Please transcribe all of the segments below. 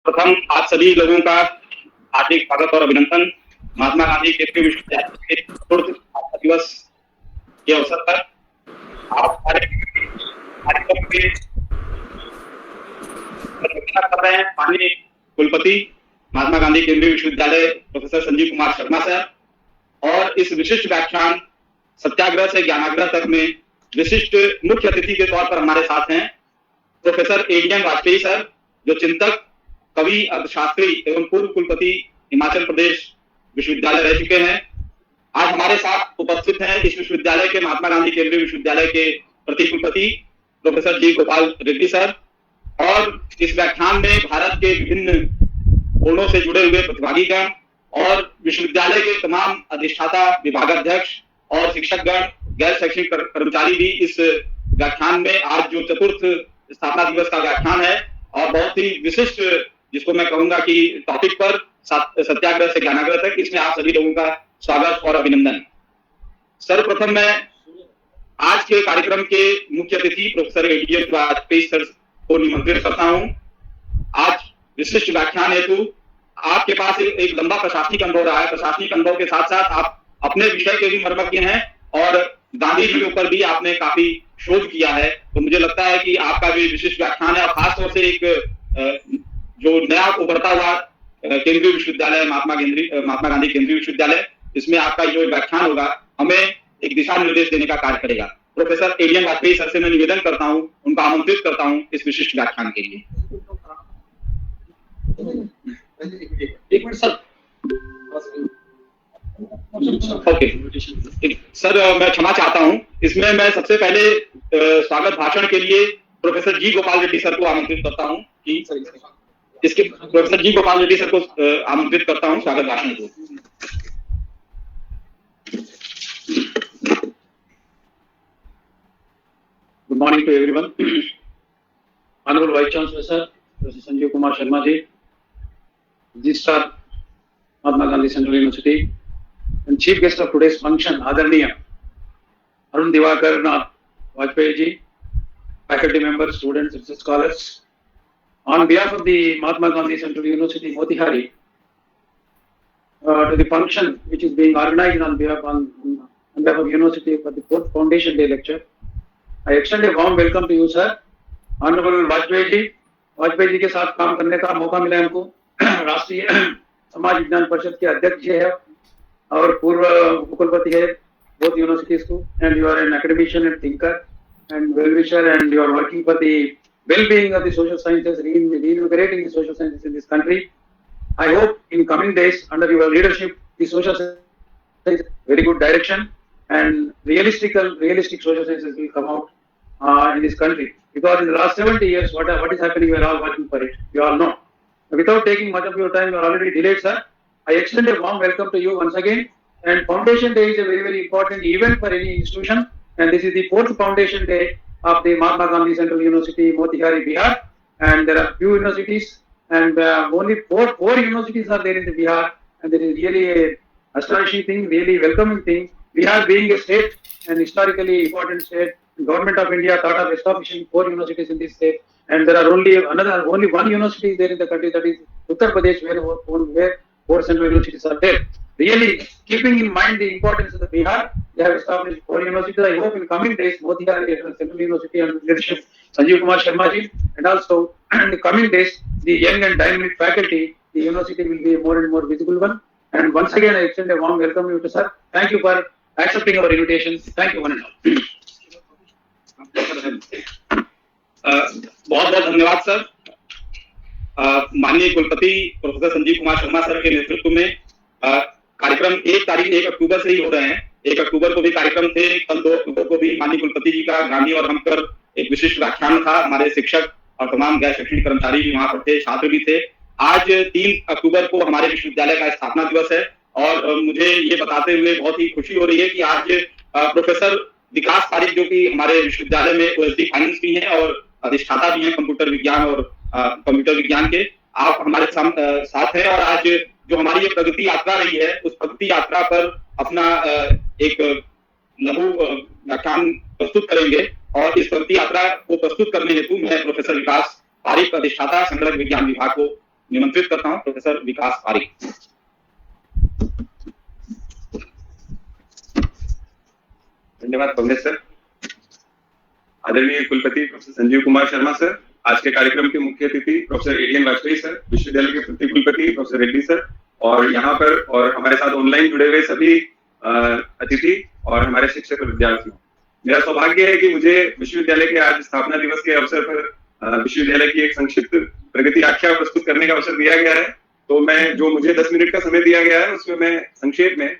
सर्वप्रथम आप सभी लोगों का हार्दिक स्वागत और अभिनंदन। महात्मा गांधी केंद्रीय विश्वविद्यालय के चतुर्थ स्थापना दिवस के अवसर पर आप हमारे कार्यक्रम के प्रतीक्षा कर रहे हैं माननीय कुलपति महात्मा गांधी केंद्रीय विश्वविद्यालय प्रोफेसर संजीव कुमार शर्मा सर। और इस विशिष्ट व्याख्यान सत्याग्रह से ज्ञानाग्रह तक में विशिष्ट मुख्य अतिथि के तौर पर हमारे साथ हैं प्रोफेसर एडीएम वाजपेयी सर, जो चिंतक, कवि, अर्थशास्त्री एवं पूर्व कुलपति हिमाचल प्रदेश विश्वविद्यालय रह चुके हैं। आज हमारे साथ उपस्थित हैं इस विश्वविद्यालय के महात्मा गांधी केंद्रीय विश्वविद्यालय के प्रति कुलपति प्रोफेसर जी गोपाल रेड्डी सर। और इस व्याख्यान में भारत के विभिन्न कोणों से जुड़े हुए प्रतिभागीगण और विश्वविद्यालय के तमाम अधिष्ठाता, विभागाध्यक्ष और शिक्षकगण, गैर शैक्षणिक कर्मचारी भी इस व्याख्यान में, आज जो चतुर्थ स्थापना दिवस का व्याख्यान है और बहुत ही विशिष्ट, जिसको मैं कहूंगा कि टॉपिक पर सत्याग्रह से ज्ञानाग्रह तक, इसमें आप सभी लोगों का स्वागत और अभिनंदन। सर्वप्रथम मैं आज के कार्यक्रम के मुख्य अतिथि प्रोफेसर एडीएम वाजपेयी सर को निमंत्रित करता हूं। आज विशिष्ट व्याख्यान हेतु आपके पास एक लंबा प्रशासनिक अनुभव रहा है। प्रशासनिक अनुभव के साथ साथ आप अपने विषय के भी मर्मज्ञ हैं और गांधी जी के ऊपर भी आपने काफी शोध किया है। तो मुझे लगता है कि आपका जो विशिष्ट व्याख्यान है, और खासतौर से एक जो नया उभरता हुआ केंद्रीय विश्वविद्यालय महात्मा गांधी केंद्रीय विश्वविद्यालय, इसमें आपका जो व्याख्यान होगा हमें एक दिशा निर्देश देने का कार्य करेगा। प्रोफेसर एडीएम वाजपेयी सर से मैं निवेदन करता हूं, उनका आमंत्रित करता हूं इस विशिष्ट व्याख्यान के लिए। एक मिनट सर। ओके सर, मैं क्षमा चाहता हूं। इसमें मैं सबसे पहले स्वागत भाषण के लिए प्रोफेसर जी गोपाल रेड्डी सर को आमंत्रित करता हूं कि इसके प्रोफेसर जी गोपाल रेड्डी सर को आमंत्रित करता हूं स्वागत भाषण को। Good morning to everyone. Honorable Vice Chancellor Sir, Professor Sanjeev Kumar Sharma ji, Registrar, Mahatma Gandhi Central University, and Chief Guest of today's function, Adarniya Arun Divakar Nath Vajpayee ji, faculty members, students, research scholars. On behalf of the Mahatma Gandhi Central University, Motihari, to the function which is being organized on behalf of University for the 4th Foundation Day lecture, I extend a warm welcome to you, sir. Honorable Vajpayee ji के साथ काम करने का मौका मिला हमको। राष्ट्रीय समाज विज्ञान परिषद के अध्यक्ष है और पूर्व उपकुलपति है both universities को, and you are an academician and thinker and well-wisher, and you are working for the well-being of the social sciences, reinvigorating the social sciences in this country. I hope in coming days, under your leadership, the social sciences very good direction and realistic social sciences will come out in this country, because in the last 70 years what is happening, we are all working for it, you all know. Without taking much of your time, you are already delayed, sir. I extend a warm welcome to you once again. And Foundation Day is a very, very important event for any institution, and this is the 4th Foundation Day of the Mahatma Gandhi Central University, Motihari, Bihar. And there are few universities, and only four universities are there in the Bihar, and there is really a astonishing thing, really welcoming thing. Bihar being a state, an historically important state, the Government of India thought of establishing 4 universities in this state, and there are only one university there in the country, that is Uttar Pradesh, where 4 central universities are there. Really, keeping in mind the importance of the Bihar, they have established 4 universities. I hope in coming days, Motihari Central University and leadership Sanjeev Kumar Sharma ji, and also in the coming days, the young and dynamic faculty, the university will be a more and more visible one. And once again, I extend a warm welcome to you, sir. Thank you for accepting our invitation. Thank you, one and all. बहुत बहुत धन्यवाद sir. माननीय कुलपति professor Sanjeev Kumar Sharma sir के नेतृत्व में कार्यक्रम 1 अक्टूबर से ही हो रहे हैं। 1 अक्टूबर को भी कार्यक्रम थे, कल 2 अक्टूबर को भी माननीय कुलपति जी का गांधी और हम पर एक विशिष्ट व्याख्यान था। हमारे शिक्षक और तमाम गैर शैक्षणिक कर्मचारी भी वहां पर थे, छात्र भी थे। आज 3 अक्टूबर को हमारे विश्वविद्यालय का स्थापना दिवस है और मुझे ये बताते हुए बहुत ही खुशी हो रही है कि आज प्रोफेसर विकास पारिक, जो कि हमारे विश्वविद्यालय में ओएसडी फाइनेंस भी हैं और अधिष्ठाता भी हैं कंप्यूटर विज्ञान और कंप्यूटर विज्ञान के, आप हमारे साथ हैं। और आज जो हमारी ये प्रगति यात्रा रही है, उस प्रगति यात्रा पर अपना एक लघु व्याख्यान प्रस्तुत करेंगे। और इस प्रगति यात्रा को प्रस्तुत करने हेतु मैं प्रोफेसर विकास पारिक, अधिष्ठाता संगणक विज्ञान विभाग को निमंत्रित करता हूं प्रोफेसर विकास पारिक। धन्यवाद कॉन्ग्रेस सर। आदरणीय कुलपति प्रोफेसर संजीव कुमार शर्मा सर, आज के कार्यक्रम के मुख्य अतिथि प्रोफेसर एडीएन वाजपेयी सर, विश्वविद्यालय के प्रति कुलपति प्रोफेसर रेड्डी सर, और यहाँ पर और हमारे साथ ऑनलाइन जुड़े हुए सभी अतिथि और हमारे शिक्षक और विद्यार्थियों, मेरा सौभाग्य है कि मुझे विश्वविद्यालय के आज स्थापना दिवस के अवसर पर विश्वविद्यालय की एक संक्षिप्त प्रगति आख्या प्रस्तुत करने का अवसर दिया गया है। तो मैं जो मुझे 10 मिनट का समय दिया गया है उसमें मैं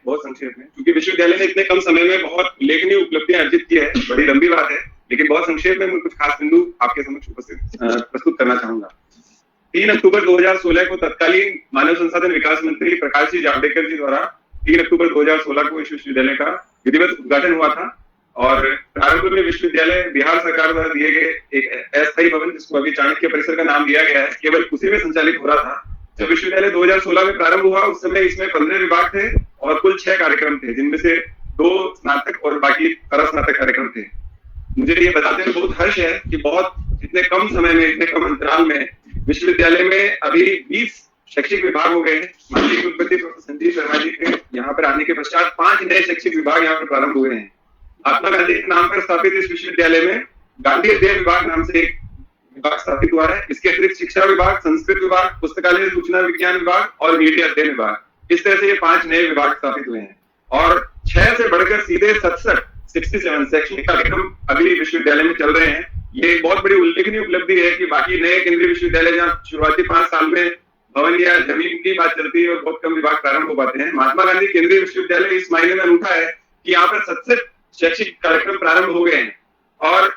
बहुत संक्षेप में, क्योंकि विश्वविद्यालय ने इतने कम समय में बहुत उल्लेखनीय उपलब्धियां अर्जित की है, बड़ी लंबी बात है, लेकिन बहुत संक्षेप में मैं कुछ खास बिंदु आपके समक्ष प्रस्तुत करना चाहूंगा। 3 अक्टूबर 2016 को तत्कालीन मानव संसाधन विकास मंत्री प्रकाश जी जावड़ेकर जी द्वारा 3 अक्टूबर 2016 को इस विश्वविद्यालय का विधिवत उद्घाटन हुआ था। और प्रारंभ में विश्वविद्यालय बिहार सरकार द्वारा दिए गए एक अस्थायी भवन, जिसको अभी चाणक्य परिसर का नाम दिया गया है, केवल उसी में संचालित हो रहा था। जब विश्वविद्यालय 2016 में प्रारंभ हुआ उस समय इसमें 15 विभाग थे और कुल 6 कार्यक्रम थे, जिनमें से 2 स्नातक और बाकी परास्नातक कार्यक्रम थे। मुझे ये बताते हुए बहुत हर्ष है कि बहुत इतने कम समय में, इतने कम अंतराल में विश्वविद्यालय में अभी 20 शैक्षिक विभाग हो गए हैं। माननीय कुलपति प्रोफेसर संजीव शर्मा जी के यहाँ पर आने के पश्चात 5 नए शैक्षिक विभाग यहाँ पर प्रारंभ हुए हैं। महात्मा गांधी के नाम पर स्थापित इस विश्वविद्यालय में गांधी अध्ययन विभाग नाम से एक विभाग स्थापित हुआ है। इसके अतिरिक्त शिक्षा विभाग, संस्कृत विभाग, पुस्तकालय सूचना विज्ञान विभाग और मीडिया अध्ययन विभाग, इस तरह से ये 5 नए विभाग स्थापित हुए हैं। और 6 से बढ़कर सीधे 67 शैक्षणिक कार्यक्रम अभी विश्वविद्यालय में चल रहे हैं। ये एक बहुत बड़ी उल्लेखनीय उपलब्धि है कि बाकी नए केंद्रीय विश्वविद्यालय जहाँ शुरुआती 5 साल में भवन या जमीन की बात चलती है और बहुत कम विभाग प्रारंभ हो पाते हैं, महात्मा गांधी केंद्रीय विश्वविद्यालय इस मायने में अनूठा है कि यहाँ पर 67 शैक्षिक कार्यक्रम प्रारंभ हो गए हैं। और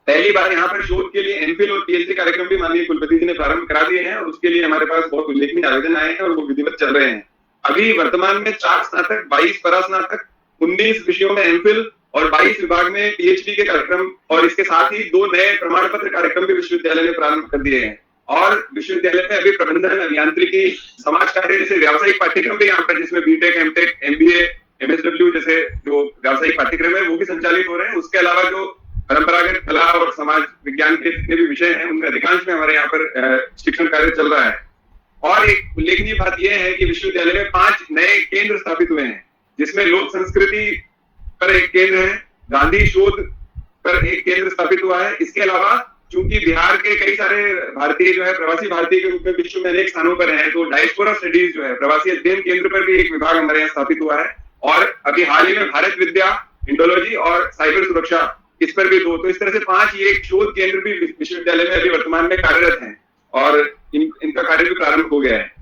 पहली बार यहाँ पर शोध के लिए एमफिल और पीएचडी कार्यक्रम भी माननीय कुलपति जी ने प्रारंभ करा दिए हैं और उसके लिए हमारे पास बहुत उल्लेखनीय आवेदन आए हैं और वो विधिवत चल रहे हैं। अभी वर्तमान में 4 स्नातक, 22 परास्नातक, 19 विषयों में एमफिल और 22 विभाग में पीएचडी के कार्यक्रम और इसके साथ ही 2 नए प्रमाण पत्र कार्यक्रम भी विश्वविद्यालय ने प्रारंभ कर दिए हैं। और विश्वविद्यालय में अभी प्रबंधन, अभियांत्रिकी, समाज कार्य जैसे व्यावसायिक पाठ्यक्रम भी यहाँ पर, जिसमें बीटेक, एमटेक, एमबीए, एमएसडब्ल्यू जैसे जो व्यावसायिक पाठ्यक्रम है वो भी संचालित हो रहे हैं। उसके अलावा जो परंपरागत कला और समाज विज्ञान के जितने भी विषय हैं उनमें अधिकांश में हमारे यहाँ पर शिक्षण कार्य चल रहा है। और एक उल्लेखनीय बात यह है कि विश्वविद्यालय में 5 नए केंद्र स्थापित हुए हैं, जिसमें लोक संस्कृति पर एक केंद्र है, गांधी शोध पर एक केंद्र स्थापित हुआ है। इसके अलावा चूंकि बिहार के कई सारे भारतीय जो है प्रवासी भारतीय के रूप में विश्व में अनेक स्थानों पर हैं, तो डायस्पोरा स्टडीज जो है प्रवासी अध्ययन केंद्र पर भी एक विभाग हमारे यहाँ स्थापित हुआ है। और अभी हाल ही में भारत विद्या, इंडोलॉजी और साइबर सुरक्षा, इस पर भी 2, तो इस तरह से 5 ये शोध केंद्र भी विश्वविद्यालय में अभी वर्तमान में कार्यरत हैं और इनका कार्य भी प्रारंभ हो गया है।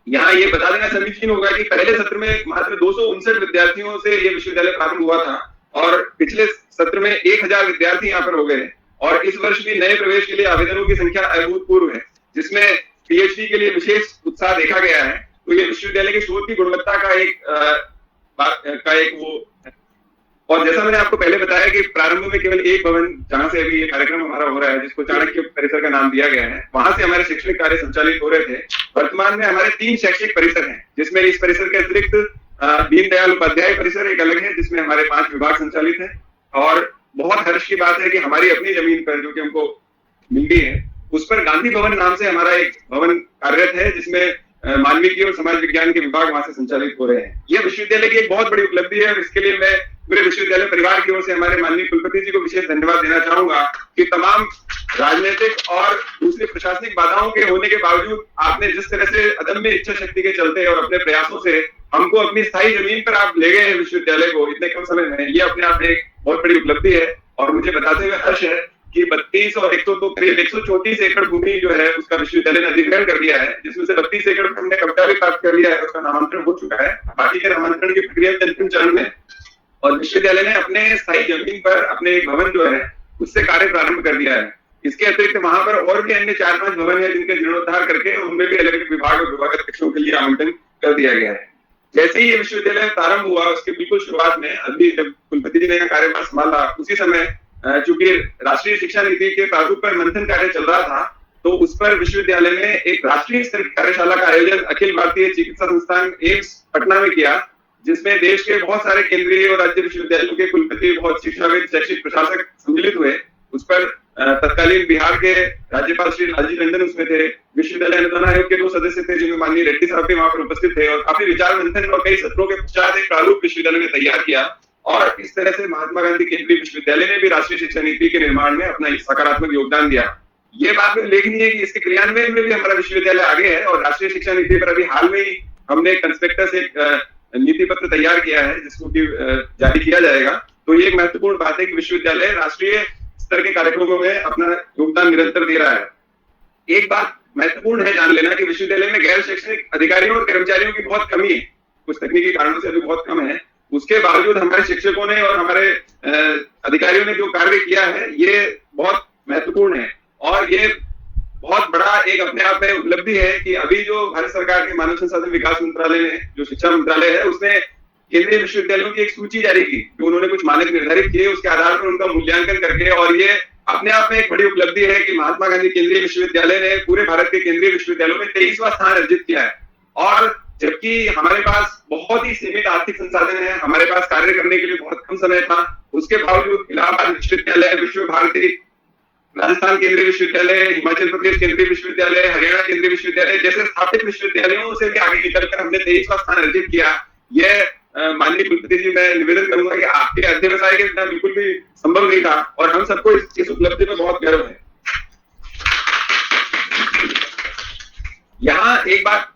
यहाँ ये बता देना समीचीन होगा कि पहले सत्र में मात्र 259 विद्यार्थियों से ये विश्वविद्यालय प्रारंभ हुआ था और पिछले सत्र में 1000 विद्यार्थी यहाँ पर हो गए। और इस वर्ष भी नए प्रवेश के लिए आवेदनों की संख्या अभूतपूर्व है, जिसमें पीएचडी के लिए विशेष उत्साह देखा गया है। तो ये विश्वविद्यालय के शोध की गुणवत्ता का एक वो। और जैसा मैंने आपको पहले बताया कि प्रारंभ में केवल एक भवन, जहां से अभी ये कार्यक्रम हमारा हो रहा है, जिसको चाणक्य परिसर का नाम दिया गया है, वहां से हमारे शैक्षणिक कार्य संचालित हो रहे थे। वर्तमान में हमारे 3 शैक्षिक परिसर हैं, जिसमें इस परिसर के अतिरिक्त दीनदयाल उपाध्याय परिसर एक अलग है, जिसमें हमारे 5 विभाग संचालित हैं। और बहुत हर्ष की बात है कि हमारी अपनी जमीन पर, जो कि हमको मिल गई है, उस पर गांधी भवन नाम से हमारा एक भवन कार्यरत है, जिसमें मानविकी और समाज विज्ञान के विभाग वहां से संचालित हो रहे हैं। यह विश्वविद्यालय की एक बहुत बड़ी उपलब्धि है और इसके लिए मैं पूरे विश्वविद्यालय परिवार की ओर से हमारे माननीय कुलपति जी को विशेष धन्यवाद देना चाहूंगा कि तमाम राजनीतिक और दूसरी प्रशासनिक बाधाओं के होने के बावजूद आपने जिस तरह से अदम्य इच्छा शक्ति के चलते और अपने प्रयासों से हमको अपनी स्थायी जमीन पर आप ले गए हैं विश्वविद्यालय को इतने कम समय में, ये अपने आप में एक बहुत बड़ी उपलब्धि है। और मुझे बताते हुए हर्ष है कि 32 और 100 तो करीब 134 एकड़ भूमि जो है उसका विश्वविद्यालय ने अधिग्रहण कर दिया है, जिसमें से 32 एकड़ हमने कब्जा भी प्राप्त कर लिया है, उसका नामांतरण हो चुका है। बाकी के नामांतरण की प्रक्रिया अंतिम चरण में, और विश्वविद्यालय ने अपने स्थायी जमीन पर अपने एक भवन जो है उससे कार्य प्रारंभ कर दिया है। इसके अतिरिक्त वहां पर और भी अन्य 4-5 भवन है जिनके जीर्णोद्धार करके उनमें भी अलग अलग विभाग और विभागाध्यक्षों के लिए आवंटन कर दिया गया है। जैसे ही ये विश्वविद्यालय प्रारंभ हुआ उसके बिल्कुल शुरुआत में, अभी जब कुलपति जी ने कार्यभार संभाला उसी समय चूंकि राष्ट्रीय शिक्षा नीति के प्रारूप पर मंथन कार्य चल रहा था, तो उस पर विश्वविद्यालय ने एक राष्ट्रीय स्तर की कार्यशाला का आयोजन अखिल भारतीय चिकित्सा संस्थान एम्स पटना में किया, जिसमें देश के बहुत सारे केंद्रीय और राज्य विश्वविद्यालयों के कुलपति, बहुत शिक्षाविद, शैक्षिक प्रशासक सम्मिलित हुए। उस पर तत्कालीन बिहार के राज्यपाल श्री लालजी टंडन उसमें थे, विश्वविद्यालय अनुदान आयोग के 2 सदस्य थे जिनमें माननीय रेड्डी साहब भी वहां पर उपस्थित थे और काफी विचार मंथन और कई सत्रों के पश्चात एक प्रारूप विश्वविद्यालय ने तैयार किया और इस तरह से महात्मा गांधी केंद्रीय विश्वविद्यालय ने भी राष्ट्रीय शिक्षा नीति के निर्माण में अपना सकारात्मक योगदान दिया। ये बात में उल्लेखनीय है कि इसके क्रियान्वयन में भी हमारा विश्वविद्यालय आगे है और राष्ट्रीय शिक्षा नीति पर अभी हाल में ही हमने कंस्पेक्टस एक नीति पत्र तैयार किया है जिसको कि जारी किया जाएगा। तो ये एक महत्वपूर्ण बात है कि विश्वविद्यालय राष्ट्रीय स्तर के कार्यक्रमों में अपना योगदान निरंतर दे रहा है। एक बात महत्वपूर्ण है जान लेना कि विश्वविद्यालय में गैर शैक्षणिक अधिकारियों और कर्मचारियों की बहुत कमी है, कुछ तकनीकी कारणों से अभी बहुत कम है। उसके बावजूद हमारे शिक्षकों ने और हमारे अधिकारियों ने जो कार्य किया है ये बहुत महत्वपूर्ण है और ये बहुत बड़ा एक अपने आप में उपलब्धि है कि अभी जो भारत सरकार के मानव संसाधन विकास मंत्रालय ने जो शिक्षा मंत्रालय है उसने केंद्रीय विश्वविद्यालयों की एक सूची जारी की, जो उन्होंने कुछ मानक निर्धारित किए, उसके आधार पर उनका मूल्यांकन करके, और ये अपने आप में एक बड़ी उपलब्धि है कि महात्मा गांधी केंद्रीय विश्वविद्यालय ने पूरे भारत के केंद्रीय विश्वविद्यालयों में 23वां स्थान अर्जित किया है। और जबकि हमारे पास बहुत ही सीमित आर्थिक संसाधन है, हमारे पास कार्य करने के लिए बहुत कम समय था, उसके बावजूद इलाहाबाद विश्वविद्यालय, विश्व भारती, राजस्थान केंद्रीय विश्वविद्यालय, हिमाचल प्रदेश केंद्रीय विश्वविद्यालय, हरियाणा केंद्रीय विश्वविद्यालय जैसे स्थापित विश्वविद्यालयों से भी आगे निकलकर हमने 23वां स्थान अर्जित किया। यह माननीय कुलपति जी, मैं निवेदन करूंगा कि आपके अध्यवसाय के बिना बिल्कुल भी संभव नहीं था और हम सबको इस उपलब्धि में बहुत गर्व है। यहाँ एक बात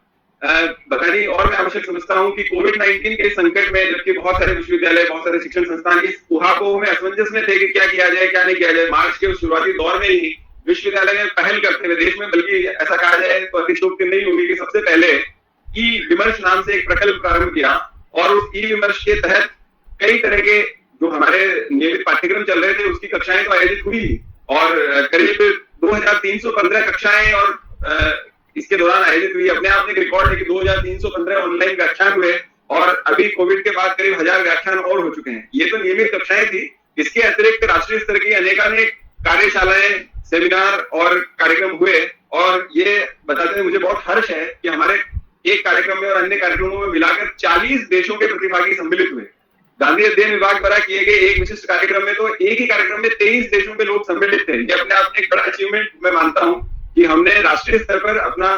बतानी और मैं आवश्यक समझता हूँ कि कोविड-19 के संकट में जबकि बहुत सारे विश्वविद्यालय, बहुत सारे शिक्षण संस्थान इस ऊहापोह में असमंजस में थे कि क्या किया जाए क्या नहीं किया जाए, मार्च के शुरुआती दौर में ही विश्वविद्यालय ने पहल करते हुए देश में, बल्कि ऐसा कहा जाए तो अतिशयोक्ति नहीं होगी कि सबसे पहले ई विमर्श नाम से एक प्रकल्प प्रारंभ किया और उस ई विमर्श के तहत कई तरह के जो हमारे नियमित पाठ्यक्रम चल रहे थे उसकी कक्षाएं तो आयोजित हुई और करीब 2315 कक्षाएं और इसके दौरान आयोजित हुई। अपने आप में एक रिकॉर्ड है कि 2315 ऑनलाइन व्याख्यान हुए और अभी कोविड के बाद करीब 1000 व्याख्यान और हो चुके हैं। ये तो नियमित कक्षाएं थी, इसके अतिरिक्त राष्ट्रीय स्तर की अनेकानेक कार्यशालाएं, सेमिनार और कार्यक्रम हुए और ये बताते हुए मुझे बहुत हर्ष है कि हमारे एक कार्यक्रम में और अन्य कार्यक्रमों में मिलाकर 40 देशों के प्रतिभागी सम्मिलित हुए। गांधी अध्ययन विभाग द्वारा किए गए एक विशिष्ट कार्यक्रम में तो एक ही कार्यक्रम में 23 देशों के लोग सम्मिलित थे। ये अपने आप में एक बड़ा अचीवमेंट मैं मानता हूँ कि हमने राष्ट्रीय स्तर पर अपना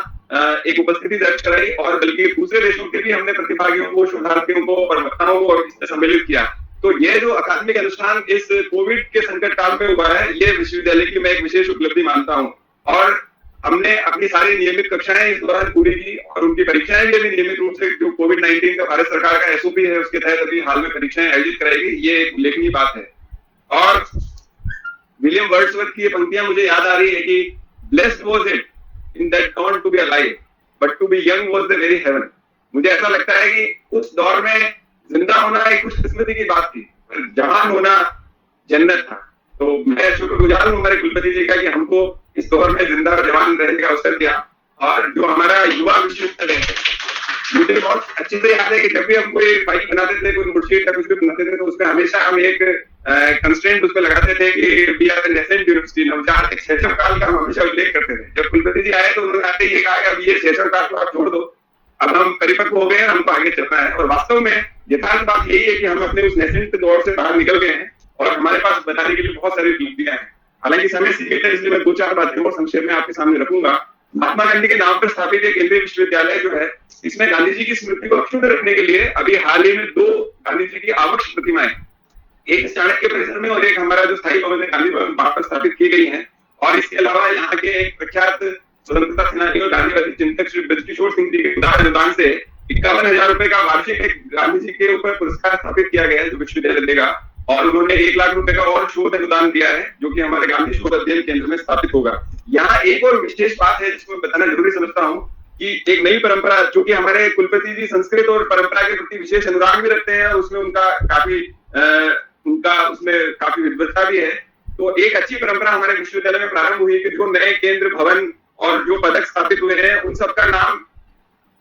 एक उपस्थिति दर्ज कराई और बल्कि दूसरे देशों के भी हमने प्रतिभागियों को, शोधार्थियों को और वक्ताओं को इसमें सम्मिलित किया। तो ये जो अकादमिक अनुष्ठान इस कोविड के संकट काल में हुआ है, ये विश्वविद्यालय की मैं एक विशेष उपलब्धि मानता हूँ। और हमने अपनी सारी नियमित कक्षाएं इस दौरान पूरी की और उनकी परीक्षाएं भी नियमित रूप से जो कोविड-19 का भारत सरकार का एसओपी है उसके तहत अभी हाल में परीक्षाएं आयोजित कराएगी, ये एक उल्लेखनीय बात है। और विलियम वर्ड्सवर्थ की ये पंक्तियां मुझे याद आ रही है कि blessed was it in that dawn to be alive, but to be young was the very heaven। मुझे ऐसा लगता है कि उस दौर में जिंदा होना एक खुशकिस्मती की बात थी, जवान होना जन्नत था। तो मैं शुक्रगुजार हूँ हमारे कुलपति जी का कि हमको इस दौर में जिंदा और जवान रहने का अवसर दिया। और जो हमारा युवा विश्वविद्यालय है, मुझे बहुत अच्छे से याद है कि जब भी हम कोई फाइल बनाते थे, कोई नोटशीट या कुछ भी बनाते थे, तो उसमें हमेशा हम एक कंस्ट्रेंट उस पर लगाते थे कि वी आर नेसेंट यूनिवर्सिटी, नवजात एक शैशव काल का हम हमेशा उल्लेख करते थे। जब कुलपति जी आए तो उन्होंने आते ये कहा कि अब ये शैशव काल को आप छोड़ दो, अब हम परिपक्व हो गए हैं, हमको आगे चलना है। और वास्तव में यथार्थ बात यही है कि हम अपने उस नेसेंट दौर से बाहर निकल गए हैं और हमारे पास बताने के लिए बहुत सारी उपलब्धियां हैं। हालांकि समय सीमित है, इसलिए मैं 2-4 बातें और संक्षेप में आपके सामने रखूंगा। महात्मा गांधी के नाम पर स्थापित ये केंद्रीय विश्वविद्यालय जो है, इसमें गांधी जी की स्मृति को अक्षुण्ण रखने के लिए अभी हाल ही में 2 गांधी जी की आवश्यक प्रतिमाएं, एक चाणक्य परिसर में और एक हमारा जो स्थायी भवन है गांधी भवन, वहां पर स्थापित की गई है। और इसके अलावा यहाँ के एक प्रख्यात स्वतंत्रता सेनानी और गांधीवादी चिंतक श्री बृजकिशोर सिंह जी के अनुदान से 51,000 रुपए का वार्षिक एक गांधी जी के ऊपर पुरस्कार स्थापित किया गया है जो विश्वविद्यालय देगा। और उन्होंने 1 लाख रुपए का और शोध अनुदान दिया है जो कि हमारे गांधी शोध अध्ययन केंद्र में स्थापित होगा। यहाँ एक और विशेष बात है जिसको मैं बताना जरूरी समझता हूँ कि एक नई परंपरा, जो कि हमारे कुलपति जी संस्कृत और परंपरा के प्रति विशेष अनुराग भी रखते हैं और उसमें उनका उसमें काफी विद्वत्ता भी है। तो एक अच्छी परंपरा हमारे विश्वविद्यालय में प्रारंभ हुई कि जो नए केंद्र, भवन और जो पदक स्थापित हुए हैं उन सबका नाम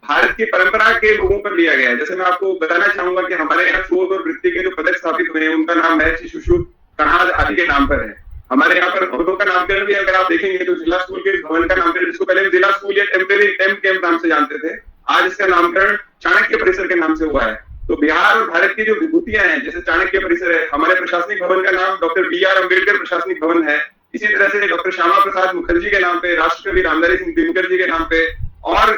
भारत की परंपरा के लोगों पर लिया गया है। जैसे मैं आपको बताना चाहूंगा कि हमारे यहाँ शोध और वृत्ति के जो पदक स्थापित हुए हैं उनका नाम महर्षि सुश्रुत, कणाद आदि के नाम पर है। हमारे यहाँ पर भवनों का नामकरण भी अगर आप देखेंगे तो जिला स्कूल के भवन का नामकरण, जिसको पहले जिला स्कूल या टेम्परेरी टेम्प कैंप नाम से जानते थे, आज इसका नामकरण चाणक्य परिसर के नाम से हुआ है। तो बिहार और भारत की जो विभूतियां हैं, जैसे चाणक्य परिसर है, हमारे प्रशासनिक भवन का नाम डॉक्टर BR अम्बेडकर प्रशासनिक भवन है, इसी तरह से डॉक्टर श्यामा प्रसाद मुखर्जी के नाम पे, राष्ट्रकवि रामधारी सिंह दिनकर जी के नाम पे, और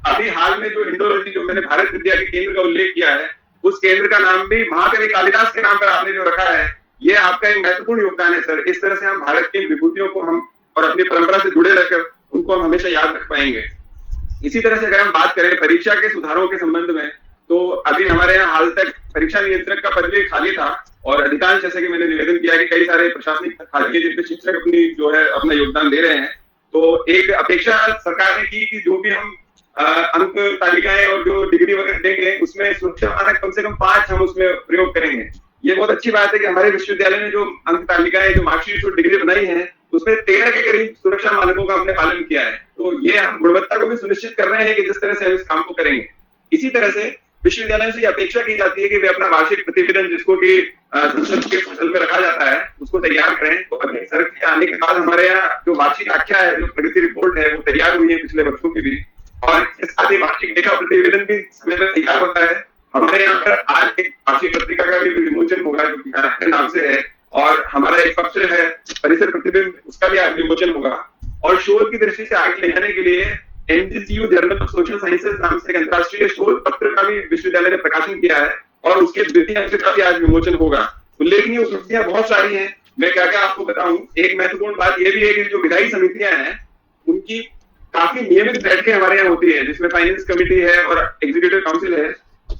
अभी हाल में जो इंडोलॉजी जो मैंने भारत विद्या के केंद्र का उल्लेख किया है, उस केंद्र का नाम भी महाकवि कालिदास के नाम पर आपने जो रखा है, ये आपका एक महत्वपूर्ण योगदान है सर। इस तरह से हम भारत की विभूतियों को हम और अपनी परंपरा से जुड़े रहकर उनको हम हमेशा याद रख पाएंगे। इसी तरह से अगर हम बात करें परीक्षा के सुधारों के संबंध में, तो अभी हमारे यहाँ हाल तक परीक्षा नियंत्रक का पद भी खाली था, और अधिकांश जैसे कि मैंने निवेदन किया कि कई सारे प्रशासनिक खाली है जिसमें शिक्षक अपनी जो है अपना योगदान दे रहे हैं। तो एक अपेक्षा सरकार ने की कि जो भी हम अंक तालिकाएं और जो डिग्री वगैरह देंगे उसमें सुरक्षा मानक कम से कम 5 हम उसमें प्रयोग करेंगे। ये बहुत अच्छी बात है कि हमारे विश्वविद्यालय ने जो अंक तालिकाएं, जो मार्कशीट और डिग्री बनाई है, उसमें 13 के करीब सुरक्षा मानकों का हमने पालन किया है। तो ये हम गुणवत्ता को भी सुनिश्चित कर रहे हैं कि जिस तरह से हम इस काम को करेंगे। इसी तरह से विश्वविद्यालय से अपेक्षा की जाती है कि वे अपना वार्षिक प्रतिवेदन, जिसको कि संसद के पोर्टल में रखा जाता है, उसको तैयार करें। तो अभी सर के आने के बाद हमारे यहाँ जो वार्षिक आख्या है, जो प्रगति रिपोर्ट है, वो तैयार हुई है पिछले वर्षों की भी, और इसके साथ ही वार्षिक लेखा प्रतिवेदन भी समय में तैयार होता है। हमारे यहाँ पर आज एक वार्षिक पत्रिका का भी विमोचन होगा जो कि नाम से है, और हमारा एक पत्र है परिसर प्रतिबिंब, उसका भी आज विमोचन होगा। और शोध की दृष्टि से आगे ले जाने के लिए एनजीसीयू जर्नल ऑफ सोशल साइंसेज नाम से एक अंतर्राष्ट्रीय शोध पत्र का भी विश्वविद्यालय ने प्रकाशन किया है, और उसके द्वितीय अंश का भी आज विमोचन होगा। उल्लेखनीय उपलब्धियां बहुत सारी हैं, मैं क्या क्या आपको बताऊं। एक महत्वपूर्ण बात यह भी है कि जो विधायी समितियां हैं उनकी काफी नियमित बैठकें हमारे यहाँ होती है, जिसमें फाइनेंस कमेटी है और एग्जीक्यूटिव काउंसिल है।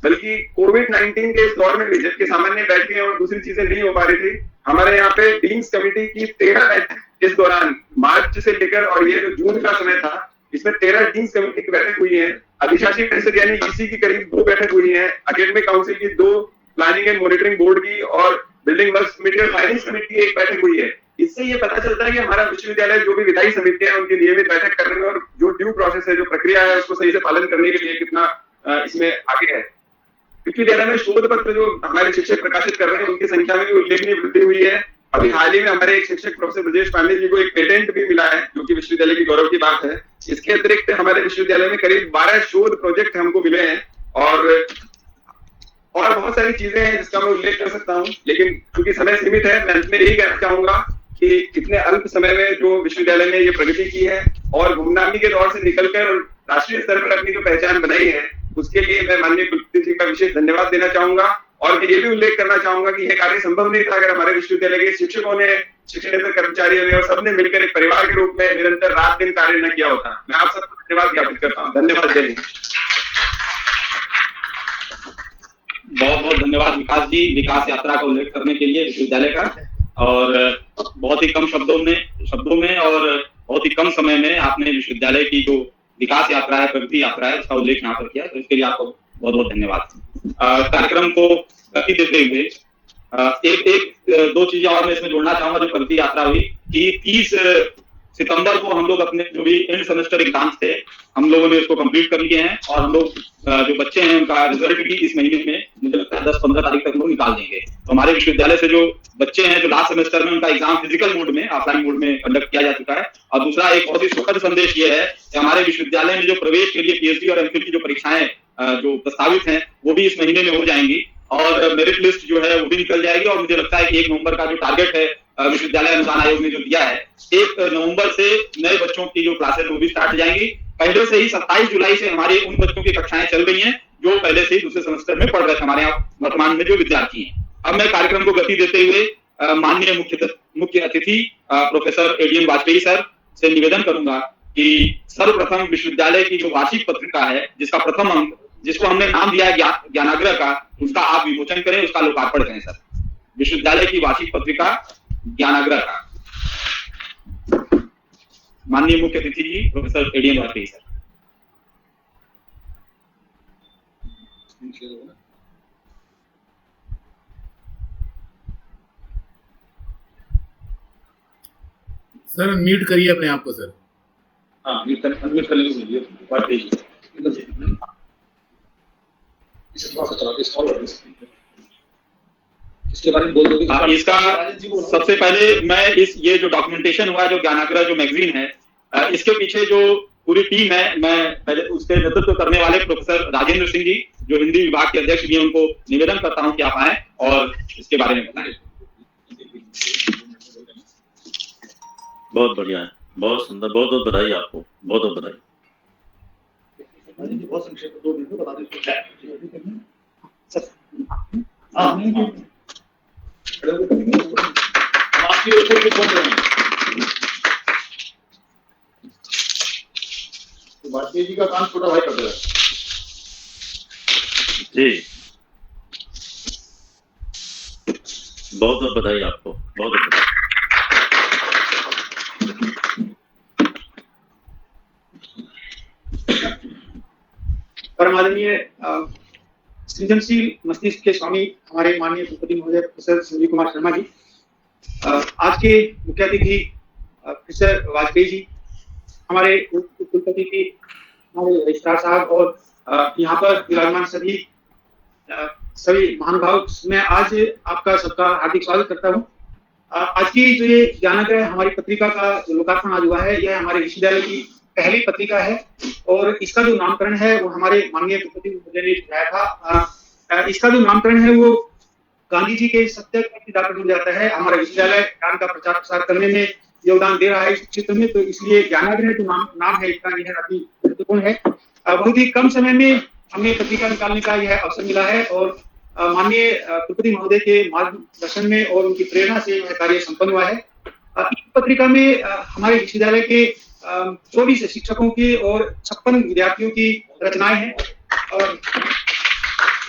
बल्कि कोविड-19 के इस दौर में भी, जबकि सामान्य बैठकें और दूसरी चीजें नहीं हो पा रही थी, हमारे यहाँ पे डीन्स कमेटी की 13 बैठक इस दौरान मार्च से लेकर, और ये जो जून का समय था, इसमें 13 डीन्स कमेटी की बैठक हुई है। अधिशासी परिषद यानी ईसी की करीब 2 बैठक हुई है, एकेडमिक काउंसिल की 2, प्लानिंग एंड मॉनिटरिंग बोर्ड की और बिल्डिंग वर्क्स कमेटी और फाइनेंस कमेटी की 1 बैठक हुई है। इससे ये पता चलता है कि हमारा विश्वविद्यालय जो भी विधायी समितियां हैं उनकी नियमित बैठक करने में, और जो ड्यू प्रोसेस है, जो प्रक्रिया है, उसको सही से पालन करने के लिए कितना इसमें आगे है। विश्वविद्यालय में शोध पत्र जो हमारे शिक्षक प्रकाशित कर रहे हैं, उनकी संख्या में भी उल्लेखनीय वृद्धि हुई है। अभी हाल ही में हमारे एक शिक्षक प्रोफेसर ब्रजेश पांडे जी को एक पेटेंट भी मिला है, जो कि विश्वविद्यालय की गौरव की बात है। इसके अतिरिक्त हमारे विश्वविद्यालय में करीब 12 शोध प्रोजेक्ट हमको मिले हैं, और बहुत सारी चीजें हैं जिसका मैं उल्लेख कर सकता हूँ, लेकिन क्योंकि समय सीमित है, मैं अंत में यही कहना चाहूंगा कि इतने अल्प समय में जो विश्वविद्यालय ने ये प्रगति की है, और गुमनामी के दौर से निकलकर राष्ट्रीय स्तर पर अपनी जो पहचान बनाई है, उसके लिए मैं माननीय कुलपति जी का विशेष धन्यवाद देना चाहूंगा। और मैं ये भी उल्लेख करना चाहूंगा कि यह कार्य संभव नहीं था अगर हमारे विश्वविद्यालय के शिक्षकों ने, शिक्षणेतर कर्मचारियों ने और सबने मिलकर एक परिवार के रूप में निरंतर रात दिन कार्य न किया होता। मैं आप सबको धन्यवाद ज्ञापित करता हूँ। धन्यवाद। जय हिंद। बहुत बहुत धन्यवाद विकास जी, विकास यात्रा का उल्लेख करने के लिए विश्वविद्यालय का, और बहुत ही कम शब्दों में और बहुत ही कम समय में आपने विश्वविद्यालय की जो विकास यात्रा है, प्रगति यात्रा है, उसका उल्लेख यहाँ पर किया, तो इसके लिए आपको बहुत बहुत धन्यवाद। कार्यक्रम को गति देते हुए एक दो चीजें और मैं इसमें जोड़ना चाहूंगा। जो प्रगति यात्रा हुई कि 30 सितंबर को हम लोग अपने जो भी एंड सेमेस्टर एग्जाम्स थे, हम लोगों ने उसको कंप्लीट कर लिए हैं, और हम लोग जो बच्चे हैं उनका रिजल्ट भी इस महीने में, मुझे लगता है 10-15 तारीख तक लोग निकाल देंगे। तो हमारे विश्वविद्यालय से जो बच्चे हैं जो लास्ट सेमेस्टर में, उनका एग्जाम फिजिकल मोड में, ऑफलाइन मोड में कंडक्ट किया जा चुका है। और दूसरा एक बहुत ही सुखद संदेश ये है कि हमारे विश्वविद्यालय में जो प्रवेश के लिए पीएचडी और एमफिल की जो परीक्षाएं जो प्रस्तावित हैं, वो भी इस महीने में हो जाएंगी, और मेरिट लिस्ट जो है वो भी निकल जाएगी। और मुझे लगता है कि 1 नवंबर का जो टारगेट है विश्वविद्यालय अनुदान आयोग ने जो दिया है, 1 नवंबर से नए बच्चों की जो क्लासेस वो भी स्टार्ट हो जाएंगी। पहले से ही 27 जुलाई से हमारे उन बच्चों की कक्षाएं चल रही हैं जो पहले से ही दूसरे सेमेस्टर में पढ़ रहे थे, हमारे यहाँ वर्तमान में जो विद्यार्थी हैं। अब मैं कार्यक्रम को गति देते हुए माननीय मुख्य अतिथि प्रोफेसर एडीएन वाजपेयी सर से निवेदन करूंगा कि सर्वप्रथम विश्वविद्यालय की जो वार्षिक पत्रिका है, जिसका प्रथम अंक, जिसको हमने नाम दिया है ज्ञानाग्रह का, उसका आप विमोचन करें, उसका लोकार्पण करें सर। विश्वविद्यालय की वार्षिक पत्रिका ज्ञानाग्रह का माननीय मुख्य अतिथि ji professor ADN Vajpayee sir. Sir mute करिए अपने आप को सर। हाँ, अनम्यूट कर लीजिए वाजपेयी जी। इसके बारे में बोल दोगे? हाँ, इसका सबसे पहले मैं ये जो डॉक्यूमेंटेशन हुआ है, जो ज्ञानाग्रह जो मैगजीन है, इसके पीछे जो पूरी टीम है, मैं पहले उसके नेतृत्व करने वाले प्रोफेसर राजेंद्र सिंह जी जो हिंदी विभाग के अध्यक्ष भी हैं, उनको निवेदन करता हूं कि आप आए और इसके बारे में बताएं। बहुत बढ़िया है, बहुत सुंदर, बहुत बहुत बधाई आपको, बहुत बहुत बधाई। बहुत संक्षेप में 2 मिनट में बता दें। आपकी ओर से बोल रहे हैं वाजपेयी जी का काम छोटा भाई कर रहा है। जी, बहुत बहुत बधाई आपको, बहुत बहुत बधाई। परमादरणीय सृजनशील मस्तिष्क के स्वामी हमारे माननीय कुलपति महोदय प्रोफेसर संजीव कुमार शर्मा जी, आज के मुख्य अतिथि प्रोफेसर वाजपेयी जी, हमारे कुलपति की हमारे रजिस्ट्रार साहब और यहाँ पर विराजमान सभी महानुभाव, मैं आज आपका सबका हार्दिक स्वागत करता हूँ। आज की जो ये ज्ञानाग्रह हमारी पत्रिका का जो लोकार्पण आज हुआ है, यह हमारे विश्वविद्यालय की पहली पत्रिका है और इसका जो नामकरण है वो हमारे माननीय कुलपति महोदय ने कराया था। इसका जो नामकरण है वो गांधी जी के सत्य पर जुड़ जाता है। हमारा विश्वविद्यालय ज्ञान का प्रचार प्रसार करने में योगदान दे रहा है इस क्षेत्र में, तो इसलिए ज्ञानाग्रह जो नाम है इसका यह अति महत्वपूर्ण है। बहुत ही कम समय में हमें पत्रिका निकालने का यह अवसर मिला है और माननीय कुलपति महोदय के मार्गदर्शन में और उनकी प्रेरणा से यह कार्य संपन्न हुआ है। इस पत्रिका में हमारे विश्वविद्यालय के 24 शिक्षकों की और 56 विद्यार्थियों की रचनाएं हैं और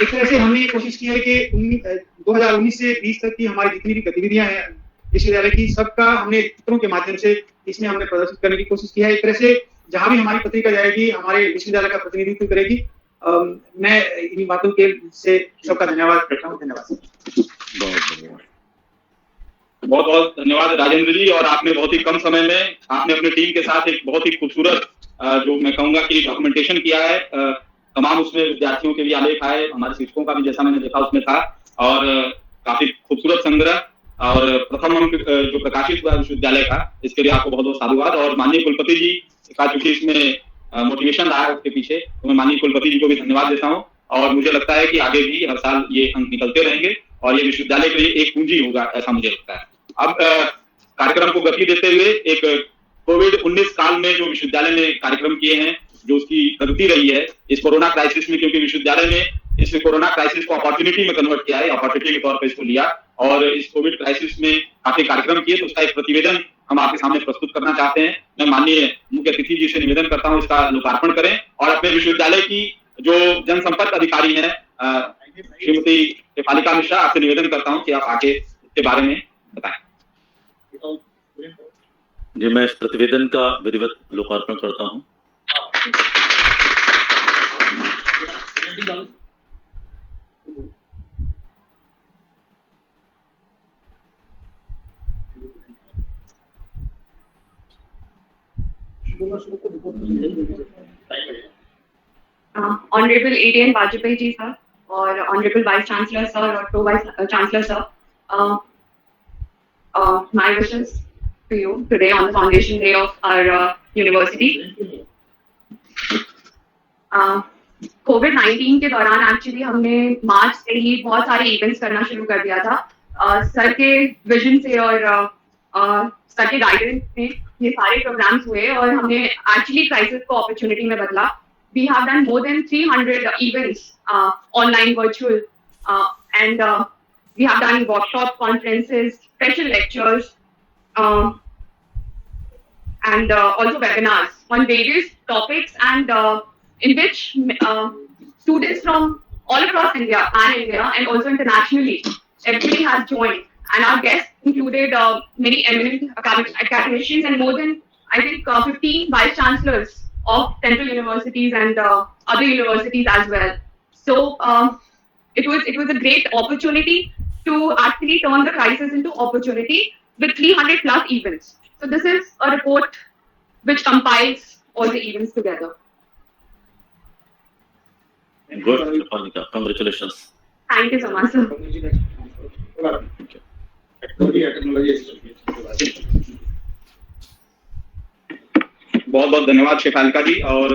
एक तरह से हमने कोशिश की है कि 2019 से 20 तक की हमारी जितनी भी गतिविधियां हैं विश्वविद्यालय की, सबका हमने चित्रों के माध्यम से इसमें हमने प्रदर्शित करने की कोशिश की है। एक तरह से जहां भी हमारी पत्रिका जाएगी हमारे विश्वविद्यालय का प्रतिनिधित्व करेगी। मैं इन बातों के से सबका धन्यवाद करता हूँ। धन्यवाद। बहुत बहुत धन्यवाद राजेंद्र जी, और आपने बहुत ही कम समय में आपने अपने टीम के साथ एक बहुत ही खूबसूरत जो मैं कहूंगा कि डॉक्यूमेंटेशन किया है। तमाम उसमें विद्यार्थियों के भी आलेख आए, हमारे शिक्षकों का भी जैसा मैंने देखा उसमें था, और काफी खूबसूरत संग्रह और प्रथम अंक जो प्रकाशित हुआ विश्वविद्यालय का, इसके लिए आपको बहुत बहुत साधुवाद। और माननीय कुलपति जी का चूंकि इसमें मोटिवेशन रहा है उसके पीछे, तो मैं माननीय कुलपति जी को भी धन्यवाद देता हूँ और मुझे लगता है कि आगे भी हर साल ये अंक निकलते रहेंगे और ये विश्वविद्यालय के लिए एक पूंजी होगा, ऐसा मुझे लगता है। अब कार्यक्रम को गति देते हुए एक कोविड-19 काल में जो विश्वविद्यालय ने कार्यक्रम किए हैं, जो उसकी प्रगति रही है इस कोरोना क्राइसिस में, क्योंकि विश्वविद्यालय ने इस कोरोना क्राइसिस को अपॉर्चुनिटी में कन्वर्ट किया है, अपॉर्चुनिटी के तौर पर इसको लिया और इस कोविड क्राइसिस में काफी कार्यक्रम किए, तो उसका एक प्रतिवेदन हम आपके सामने प्रस्तुत करना चाहते हैं। मैं माननीय मुख्य अतिथि जी से निवेदन करता हूँ इसका लोकार्पण करें और अपने विश्वविद्यालय की जो जनसंपर्क अधिकारी है श्रीमती शेफालिका मिश्रा, आपसे निवेदन करता हूँ कि आप आगे इसके बारे में बताएं। जी, मैं इस प्रतिवेदन का विधिवत लोकार्पण करता हूँ। Honorable ADN Vajpayee ji sir, or Honorable Vice Chancellor sir, or Pro Vice Chancellor sir, my wishes to you today on the foundation day of our university. COVID-19 के दौरान एक्चुअली हमने मार्च से ही बहुत सारे इवेंट्स करना शुरू कर दिया था। सर के विजन से और सर के गाइडेंस में ये सारे प्रोग्राम्स हुए और हमने एक्चुअली क्राइसिस को अपॉर्चुनिटी में बदला। We have done more than 300 events, online, virtual, and we have done workshops, conferences, special lectures, and also webinars on various topics, and in which students from all across India and also internationally, everybody has joined. And our guests included many eminent academicians and more than, I think, 15 vice chancellors of central universities and other universities as well. So it was a great opportunity to actually turn the crisis into opportunity with 300 plus events. So this is a report which compiles all the events together. Good, Shefanika. Congratulations. Thank you so much, sir. बहुत बहुत धन्यवाद शेफालिका जी, और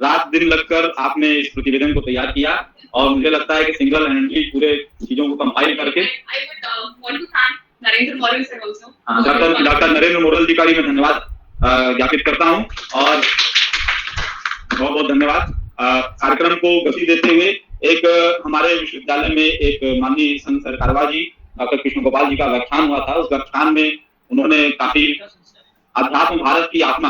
रात दिन लगकर आपने इस प्रतिवेदन को तैयार किया और मुझे लगता है कि सिंगल हैंडली पूरे चीजों को कंपाइल करके I would want to thank Narendra Moral sir also. Doctor Narendra Moral ji का भी मैं धन्यवाद ज्ञापित करता हूं और बहुत बहुत धन्यवाद। कार्यक्रम को गति देते हुए एक हमारे विश्वविद्यालय में एक माननीय संत सरकारवा जी डॉक्टर कृष्ण गोपाल जी का व्याख्यान हुआ था। उस व्याख्यान में उन्होंने काफी अध्यात्म भारत की आत्मा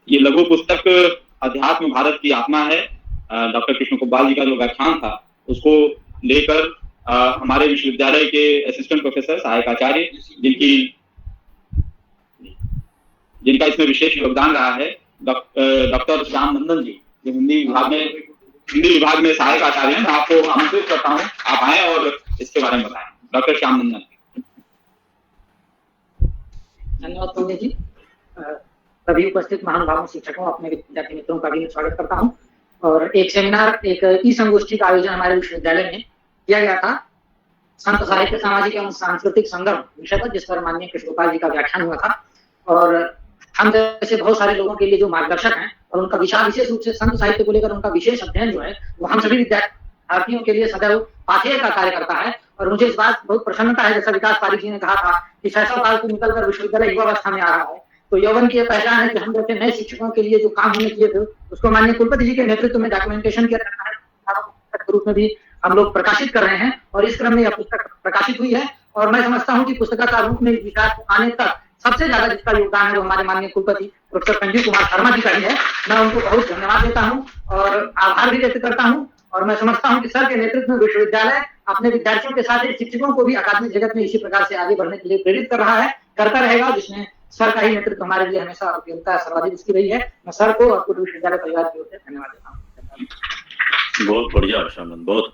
ये लघु पुस्तक अध्यात्म भारत की आत्मा है। डॉक्टर कृष्ण गोपाल जी का जो व्याख्यान था उसको लेकर हमारे विश्वविद्यालय के असिस्टेंट प्रोफेसर सहायक आचार्य जिनका इसमें विशेष योगदान रहा है डॉक्टर श्याम नंदन जी जो हिंदी विभाग में सहायक आचार्य हैं। मैं आपको आमंत्रित करता हूं आप आए और इसके बारे में बताएं। डॉक्टर श्याम नंदन। धन्यवाद पंडित जी। सभी उपस्थित महानुभावों शिक्षकों अपने विद्यार्थी मित्रों का भी स्वागत करता हूं। और एक सेमिनार एक ई संगोष्ठी का आयोजन हमारे विश्वविद्यालय में किया गया था संत साहित्य सामाजिक एवं सांस्कृतिक संगम विषय पर, जिस पर माननीय कृष्ण गोपाल जी का व्याख्यान हुआ था। और हम जैसे बहुत सारे लोगों के लिए जो मार्गदर्शक हैं और उनका विशेष रूप से संत साहित्य को लेकर उनका विशेष अध्ययन जो है वो हम सभी विद्यार्थियों के लिए सदैव पाथेय का कार्य करता है। और मुझे इस बात बहुत प्रसन्नता है, जैसा विकास पारिक जी ने कहा था कि शैशव काल से निकलकर विश्वविद्यालय युवावस्था में आ रहा है, तो यौवन की पहचान है कि हम जैसे नए शिक्षकों के लिए जो काम हमने किए थे उसको माननीय कुलपति जी के नेतृत्व में डॉक्यूमेंटेशन किया जाता है, के रूप में भी हम लोग प्रकाशित कर रहे हैं। और इस क्रम में यह पुस्तक प्रकाशित हुई है और मैं समझता हूँ कि पुस्तकाकार रूप में विकास आने तक सबसे ज्यादा जिसका योगदान है वो हमारे माननीय कुलपति प्रोफेसर संजीव कुमार शर्मा जी का ही है। मैं उनको बहुत धन्यवाद देता हूँ और आभार भी व्यक्त करता हूँ। और मैं समझता हूँ कि सर के नेतृत्व में विश्वविद्यालय अपने विद्यार्थियों के साथ शिक्षकों को भी अकादमिक जगत में इसी प्रकार से आगे बढ़ने के लिए प्रेरित कर रहा है, करता रहेगा, जिसमें सर का ही नेतृत्व हमारे लिए हमेशा उपयोगिता सर्वाधिक इसकी रही है। मैं सर को और पूरे विश्वविद्यालय परिवार की ओर से धन्यवाद देता हूँ। बहुत बढ़िया श्यामनंदन, बहुत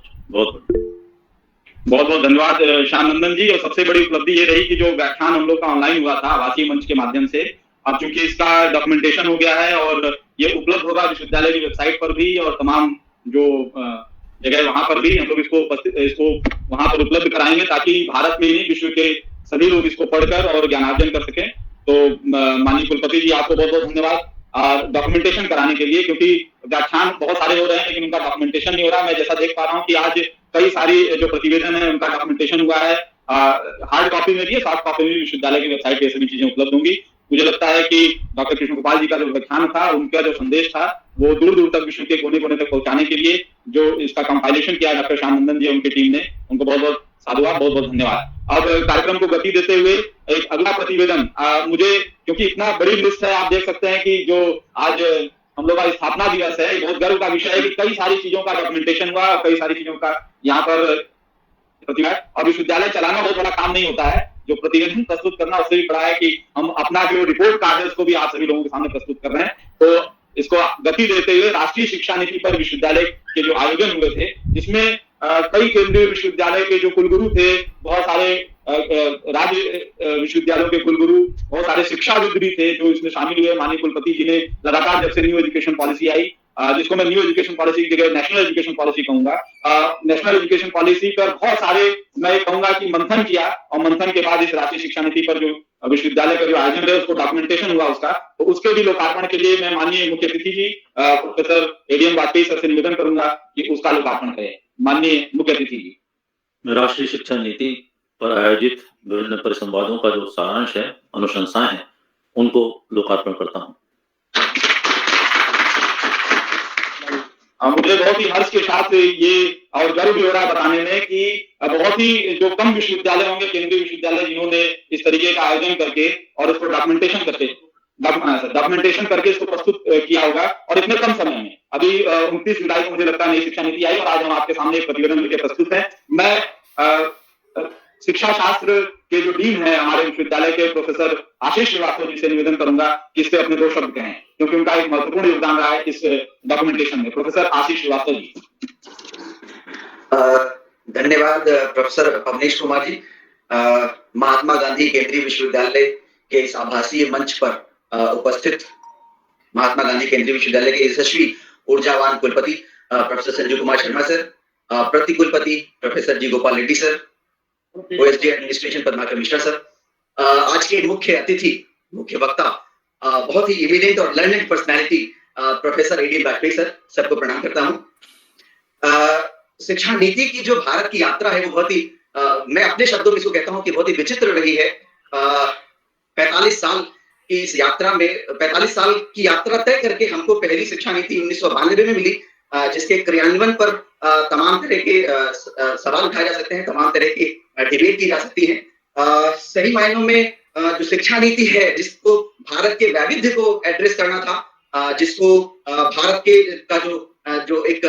बहुत धन्यवाद श्याम नंदन जी। और सबसे बड़ी उपलब्धि ये रही कि जो व्याख्यान हम लोग का ऑनलाइन हुआ था आवासीय मंच के माध्यम से, अब चूंकि इसका डॉक्यूमेंटेशन हो गया है और ये उपलब्ध होगा विश्वविद्यालय की वेबसाइट पर भी और तमाम जो जगह वहां पर भी हम लोग इसको वहां पर उपलब्ध कराएंगे ताकि भारत में ही विश्व के सभी लोग इसको पढ़कर और ज्ञानार्जन कर सकें। तो माननीय कुलपति जी आपको बहुत बहुत धन्यवाद डॉक्यूमेंटेशन कराने के लिए, क्योंकि व्याख्यान बहुत सारे हो रहे हैं लेकिन उनका डॉक्यूमेंटेशन नहीं हो रहा। मैं जैसा देख पा रहा हूँ कि आज कई सारी जो प्रतिवेदन है उनका डॉक्यूमेंटेशन हुआ है, हार्ड कॉपी में भी, सॉफ्ट कॉपी में भी विश्वविद्यालय की वेबसाइट पे सभी चीजें उपलब्ध होंगी। मुझे लगता है कि डॉक्टर कृष्ण गोपाल जी का जो व्याख्यान था उनका जो संदेश था वो दूर दूर तक विश्व के कोने कोने तक पहुंचाने के लिए जो इसका कंपाइलेशन किया डॉक्टर श्याम नंदन जी उनकी टीम ने, उनको बहुत बहुत साधुवाद, बहुत बहुत धन्यवाद। अब कार्यक्रम को गति देते हुए एक अगला प्रतिवेदन मुझे, क्योंकि इतना बड़ी लिस्ट है, आप देख सकते हैं कि जो आज हम लोग का स्थापना दिवस है, बहुत गर्व का विषय है कि कई सारी चीजों का डॉक्यूमेंटेशन हुआ और कई सारी चीजों का यहाँ पर प्रतिभा। और विश्वविद्यालय चलाना बहुत बड़ा काम नहीं होता है, जो प्रतिवेदन प्रस्तुत करना उससे भी बड़ा है कि हम अपना जो रिपोर्ट कार्ड है उसको भी आप सभी लोगों के सामने प्रस्तुत कर रहे हैं। तो इसको गति देते हुए राष्ट्रीय शिक्षा नीति पर विश्वविद्यालय के जो आयोजन हुए थे, जिसमें कई केंद्रीय विश्वविद्यालय के जो कुलगुरु थे, बहुत सारे राज्य विश्वविद्यालयों के कुलगुरु, बहुत सारे शिक्षाविद भी थे जो इसमें शामिल हुए। माननीय कुलपति जी ने लगातार जब से न्यू एजुकेशन पॉलिसी आई, जिसको मैं न्यू एजुकेशन पॉलिसी की जगह नेशनल एजुकेशन पॉलिसी कहूंगा, नेशनल एजुकेशन पॉलिसी पर बहुत सारे मैं कहूंगा कि मंथन किया और मंथन के बाद इस राष्ट्रीय शिक्षा नीति पर जो विश्वविद्यालय का जो आयोजन है उसको डॉक्यूमेंटेशन हुआ उसका, तो उसके भी लोकार्पण के लिए मैं माननीय मुख्य अतिथि ji professor ADM Vajpayee sir से निवेदन करूंगा कि उसका लोकार्पण करें। माननीय मुख्य अतिथि जी। राष्ट्रीय शिक्षा नीति पर आयोजित विभिन्न परिसंवादों का जो सारांश है, अनुशंसाएं हैं, उनको लोकार्पण करता हूं। मुझे बहुत ही हर्ष के साथ ये और गर्व भी हो रहा है बताने में कि बहुत ही जो कम विश्वविद्यालय होंगे, केंद्रीय विश्वविद्यालय, जिन्होंने इस तरीके का आयोजन करके और उसको डॉक्यूमेंटेशन करके इसको प्रस्तुत किया होगा और इतने कम समय में। अभी 29 जुलाई को मुझे लगता है नई शिक्षा नीति आई और आज हम आपके सामने एक प्रतिवेदन लेकर प्रस्तुत है। मैं शिक्षा शास्त्र के जो डीन है हमारे विश्वविद्यालय के प्रोफेसर आशीष श्रीवास्तव जी से निवेदन करूंगा कि इस पे अपने 2 शब्द कहें, क्योंकि उनका एक महत्वपूर्ण योगदान रहा है इस डॉक्यूमेंटेशन में। प्रोफेसर आशीष श्रीवास्तव जी। धन्यवाद प्रोफेसर पवनेश कुमार जी। महात्मा गांधी केंद्रीय विश्वविद्यालय के इस आभासीय मंच पर उपस्थित महात्मा गांधी केंद्रीय विश्वविद्यालय के यशस्वी ऊर्जावान कुलपति प्रोफेसर संजीव कुमार शर्मा सर, प्रति कुलपति professor ji Gopal Reddy sir, OSD administration Padmakar Mishra sir, आज के मुख्य अतिथि, मुख्य वक्ता, बहुत ही इमिनेंट और learning personality professor ADN Vajpayee sir, सबको प्रणाम करता हूं। शिक्षा नीति की जो भारत की यात्रा है वो बहुत ही मैं अपने शब्दों में इसको कहता हूं कि बहुत ही विचित्र रही है। 45 साल की इस यात्रा में 45 साल की यात्रा तय करके हमको पहली शिक्षा नीति 1992 में मिली, जिसके क्रियान्वयन पर तमाम तरह के सवाल उठाए जा सकते हैं, तमाम तरह की डिबेट की जा सकती है। सही मायनों में जो शिक्षा नीति है, जिसको भारत के वैविध्य को एड्रेस करना था, जिसको भारत के का जो एक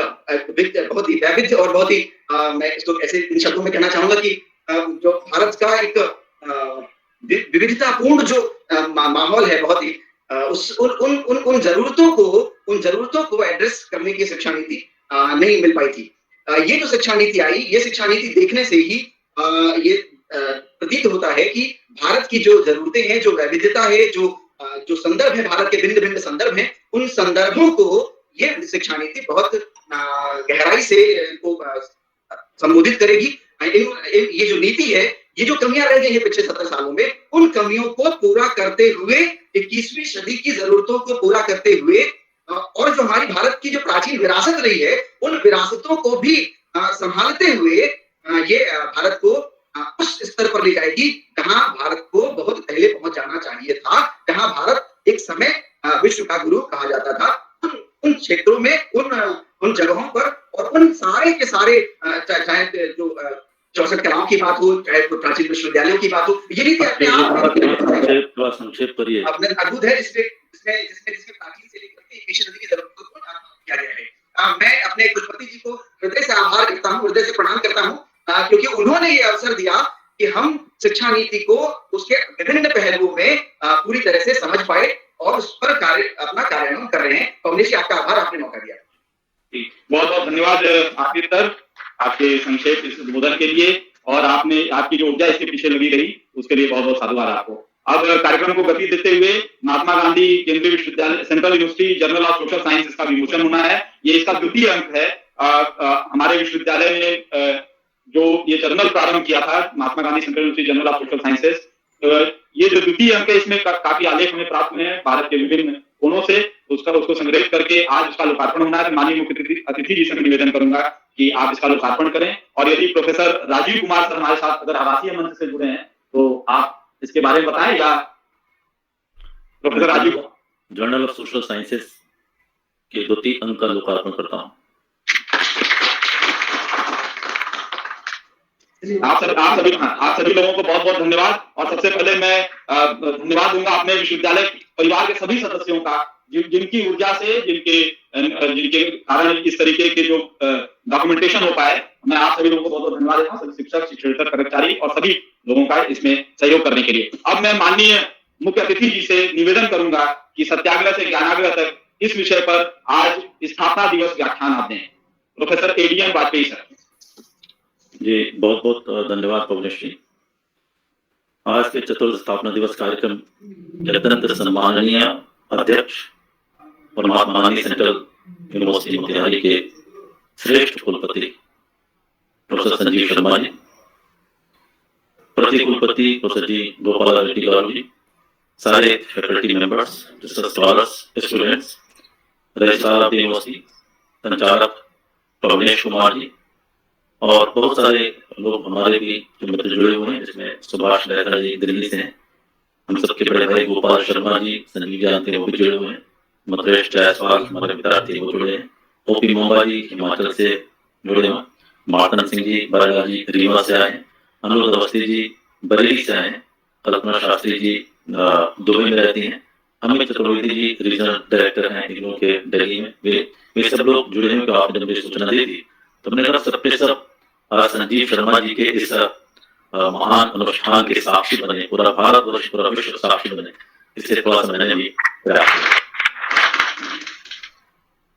बहुत ही वैविध्य और बहुत ही मैं इसको ऐसे इन शब्दों में कहना चाहूंगा कि जो भारत का एक विविधतापूर्ण जो माहौल है, बहुत ही उन जरूरतों को एड्रेस करने की शिक्षा नीति नहीं मिल पाई थी। ये जो शिक्षा नीति आई, ये शिक्षा नीति देखने से ही ये प्रतीत होता है कि भारत की जो जरूरतें हैं, जो वैविध्यता है, जो संदर्भ है, भारत के भिन्न भिन्न संदर्भ हैं, उन संदर्भों को ये शिक्षा नीति बहुत गहराई से संबोधित करेगी। ये जो नीति है, ये जो कमियां रह गई हैं पिछले 70 सालों में, उन कमियों को पूरा करते हुए, 21वीं सदी की जरूरतों को पूरा करते हुए, और जो हमारी भारत की जो प्राचीन विरासत रही है, उन विरासतों को भी संभालते हुए ये भारत को उस स्तर पर ले जाएगी जहां भारत को बहुत पहले पहुंच जाना चाहिए था, जहां भारत एक समय विश्व का गुरु कहा जाता था। उन क्षेत्रों में, उन जगहों पर और उन सारे के सारे, चाहे जो 64 कलाओं की बात हो, चाहे प्राचीन विश्वविद्यालयों की बात हो, ये नीति अपने आप संक्षेप करिए, अपने अद्भुत है, जिसमें प्राचीन से लेकर के 21वीं सदी की जरूरतों को किया गया है। मैं अपने कुलपति जी को हृदय से आभार करता हूँ, हृदय से प्रणाम करता हूँ, क्योंकि उन्होंने ये अवसर दिया कि हम शिक्षा नीति को उसके विभिन्न पहलुओं में पूरी तरह से समझ पाए और उस पर अपना कार्यान्वयन कर रहे हैं। कमलेश जी, आपका आभार, आपने मौका दिया। बहुत बहुत धन्यवाद आपके सर, आपके संक्षेप इस उद्बोधन के लिए, और आपकी जो ऊर्जा इसके पीछे लगी रही, उसके लिए बहुत बहुत साधुवाद आपको। अब कार्यक्रम को गति देते हुए महात्मा गांधी केंद्रीय विश्वविद्यालय central university journal of social science इसका विमोचन होना है। ये इसका द्वितीय अंक है। हमारे विश्वविद्यालय ने जो ये जर्नल प्रारंभ किया था, Mahatma Gandhi central university journal of social sciences, ये जो द्वितीय अंक है, इसमें काफी आलेख हमें प्राप्त हुए हैं भारत के विभिन्न कोनों से। उसको संग्रहित करके आज इसका लोकार्पण होना है। माननीय मुख्य अतिथि जी से मैं निवेदन करूंगा कि आप इसका लोकार्पण करें, और यदि प्रोफेसर राजीव कुमार सर हमारे साथ अगर आवासीय मंच से जुड़े हैं तो आप इसके बारे में बताएं, या professor Rajeev. Journal of social sciences के द्वितीय अंक का लोकार्पण करता हूँ। आप सभी लोगों को बहुत बहुत धन्यवाद। और सबसे पहले मैं धन्यवाद दूंगा अपने विश्वविद्यालय परिवार के सभी सदस्यों का, जिनकी ऊर्जा से, जिनके कारण इस तरीके के जो डॉक्यूमेंटेशन हो पाए। मैं आप सभी लोगों को बहुत बहुत धन्यवाद देता हूँ, सभी शिक्षक, शिक्षकेतर, कर्मचारी और सभी लोगों का इसमें सहयोग करने के लिए। अब मैं माननीय मुख्य अतिथि जी से निवेदन करूंगा कि सत्याग्रह से ज्ञानाग्रह तक इस विषय पर आज स्थापना दिवस व्याख्यान आप दें। Professor ADN Vajpayee sir. जी, बहुत बहुत धन्यवाद पवनेश जी। आज के चतुर्थ स्थापना दिवस कार्यक्रम के अत्यंत सम्माननीय अध्यक्ष और महात्मा गांधी सेंट्रल यूनिवर्सिटी मोतिहारी के श्रेष्ठ कुलपति प्रोफेसर संजीव शर्मा जी, प्रति कुलपति प्रोफेसर जी गोपाल रेड्डी गारू जी, सारे faculty members, research scholars, students, registrar of the university, संचालक पवनेश कुमार जी, और बहुत सारे लोग हमारे भी जो मित्र जुड़े हुए हैं, जिसमें सुभाष लहरा जी दिल्ली से हैं, हम सबके बड़े भाई गोपाल शर्मा जी, संजीव जानते हैं, वो भी जुड़े हुए हैं, मधुरेश जायसवाल हमारे विद्यार्थी वो जुड़े हैं, ओपी मोंगा जी हिमाचल से जुड़े हुए, मार्तन सिंह जी बराला जी रीवा से आए हैं, अनुरोध अवस्थी जी बरेली से आए हैं, कल्पना शास्त्री जी दुबई में रहती हैं, अमित चतुर्वेदी जी रीजनल डायरेक्टर हैं इग्नू के दिल्ली में। वे सब लोग जुड़े हैं। आपने जब मुझे सूचना दी थी तो मैंने कहा सबके सब संजीव शर्मा जी के इस महान अनुष्ठान के साक्षी बने, पूरा भारतवर्ष, पूरा विश्व साक्षी बने, इससे थोड़ा सा मैंने भी प्रयास किया।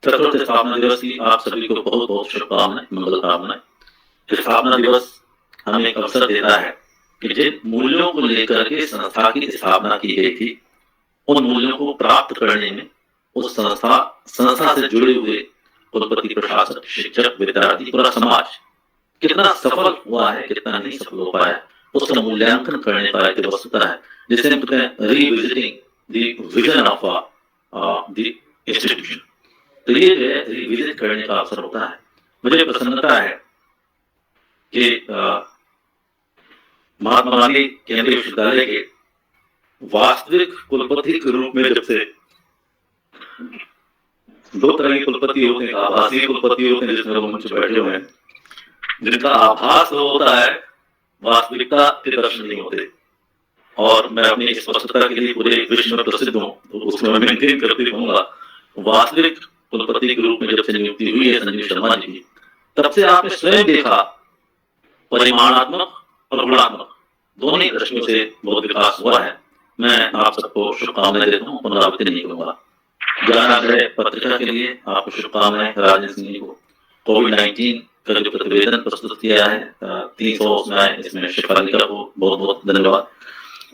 चतुर्थ स्थापना दिवस की आप सभी को बहुत बहुत शुभकामनाएं, मंगल कामनाएं। स्थापना दिवस हमें एक अवसर देता है कि जिन मूल्यों को लेकर के संस्था की स्थापना की गई थी, उन मूल्यों को प्राप्त करने में उस संस्था से जुड़े हुए कुलपति, प्रशासक, शिक्षक, विद्यार्थी, पूरा समाज कितना सफल हुआ है, कितना नहीं सफल हो पाया, उसका मूल्यांकन करने का एक वस्तुता है, जिसे हम कहते हैं revisiting the vision of the institution. तो ये जो है रिविजिट करने का अवसर होता है। मुझे प्रसन्नता है कि महात्मा गांधी केंद्रीय विश्वविद्यालय के वास्तविक कुलपति के रूप में जब से दो तरह के कुलपति होते हैं, आभासी कुलपति होते हैं जिसमें लोग मंच बैठे हुए हैं, जिनका आभास होता है, वास्तविकता के दर्शन नहीं होते। और मैं अपनी स्पष्टता के लिए पूरे विश्व में प्रसिद्ध हूँ, तो उसमें मैं मेंटेन करते रहूंगा। वास्तविक कुलपति के रूप में जब से नियुक्ति हुई है संजीव शर्मा जी की, तब से आपने स्वयं देखा परिमाणात्मक और गुणात्मक दोनों ही दृष्टियों से बहुत विकास हुआ है। मैं आप सबको शुभकामनाएं देता हूँ, पुनरावृत्ति नहीं करूंगा। ज्ञानाग्रह पत्रिका के लिए आपको शुभकामनाएं। राजेंद्र सिंह जी को कोविड-19 का जो प्रतिवेदन प्रस्तुत किया है 300 में, इसमें शिफालिका को बहुत बहुत धन्यवाद।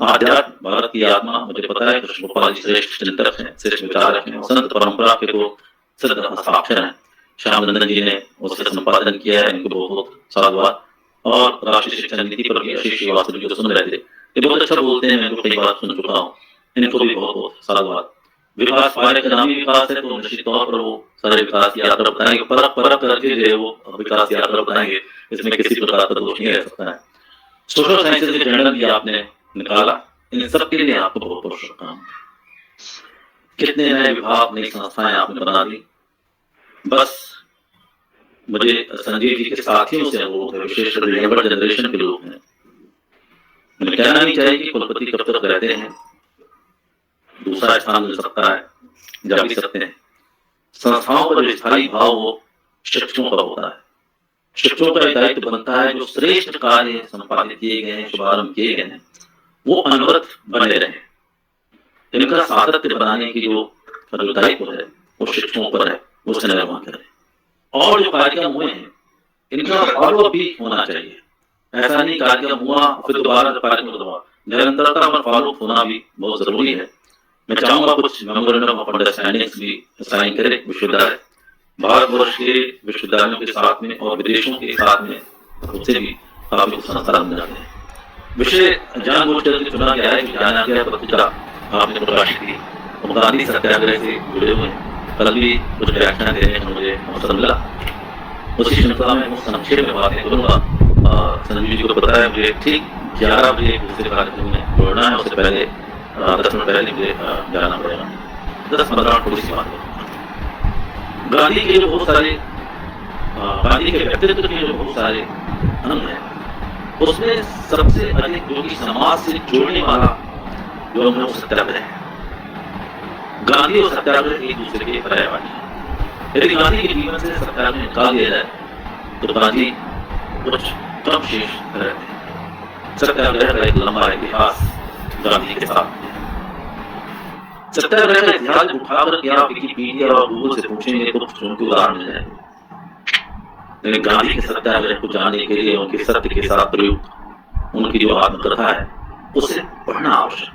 आध्यात्म भारत की आत्मा, मुझे पता है कृष्ण गोपाल जी श्रेष्ठ चिंतक हैं, श्रेष्ठ विचारक हैं, संत परंपरा के तो सिद्ध हस्ताक्षर हैं। श्याम नंदन जी ने उसका संपादन किया है, इनको बहुत बहुत साधुवाद। और राष्ट्रीय शिक्षा नीति पर भी आशीष श्रीवास्तव जी को सुन रहे थे, ये बहुत अच्छा बोलते हैं, मैं तो कई बार सुन चुका हूँ, इनको भी बहुत बहुत साधुवाद। विकास पाने का नाम ही विकास है, तो निश्चित तौर पर वो सारे विकास की यात्रा बताएंगे, परख परख करके जो है वो विकास यात्रा बताएंगे, इसमें किसी प्रकार का दोष नहीं रह सकता है। सोशल साइंसेज के जर्नल भी आपने निकाला, इन सब के लिए आपको बहुत बहुत शुभकामनाएं। कितने नए विभाग, नई संस्थाएं आपने बना दी। बस मुझे संजीव जी के साथियों से अनुरोध है, विशेष यंगर जनरेशन के लोग हैं, मुझे कहना नहीं चाहिए कि कुलपति कब तक रहते हैं, दूसरा स्थान मिल सकता है, जा भी सकते हैं। संस्थाओं का जो स्थायी भाव वो शिक्षकों का होता है। शिक्षकों का दायित्व बनता है जो श्रेष्ठ कार्य संपादित किए गए हैं, शुभारंभ किए गए हैं, वो अनवरत बने रहे। इनका सातत्य बनाने की जो दायित्व है वो शिक्षकों पर है, उससे निर्माण करें। और जो कार्यक्रम हुए हैं इनका फॉलो भी होना चाहिए। ऐसा नहीं कार्यक्रम हुआ फिर दोबारा कार्यक्रम हुआ, निरंतरता पर फॉलो होना भी बहुत जरूरी है। मैं चाहूंगा कुछ मेमोरेंडम ऑफ अंडरस्टैंडिंग्स भी साइन करे विश्वविद्यालय, भारतवर्ष के विश्वविद्यालयों के साथ में और विदेशों के साथ में, उससे भी काफी संस्था बन जाते हैं। विषय जानबूझकर चुना गया है कि ज्ञानाग्रह पत्रिका आपने प्रकाशित की, गांधी सत्याग्रह से जुड़े हुए हैं। कल भी कुछ व्याख्यान देने का मुझे अवसर मिला, उसी श्रृंखला में मैं संक्षेप में बातें करूंगा। संजीव जी को पता है मुझे ठीक 11 बजे दूसरे कार्यक्रम में जोड़ना है, उससे पहले 10 मिनट पहले मुझे जाना पड़ेगा। 10-15 मिनट थोड़ी सी बात करूंगा। गांधी के जो बहुत सारे गांधी के व्यक्तित्व के जो बहुत सारे अंग हैं, उसमें सबसे अधिक जो कि समाज से जोड़ने वाला जो है वो सत्याग्रह है। गांधी और सत्याग्रह एक दूसरे के पर्यायवाची हैं। यदि गांधी के जीवन से सत्याग्रह निकाल दिया जाए तो गांधी कुछ कम शेष रहते हैं। सत्याग्रह का एक लंबा इतिहास गांधी के साथ है। सत्याग्रह का इतिहास उठाकर के आप विकिपीडिया और गूगल से पूछेंगे तो उनके उदाहरण मिल जाएंगे। लेकिन गांधी के सत्याग्रह को जानने के लिए उनके सत्य के साथ प्रयुक्त उनकी जो आत्मकथा है उसे पढ़ना आवश्यक है।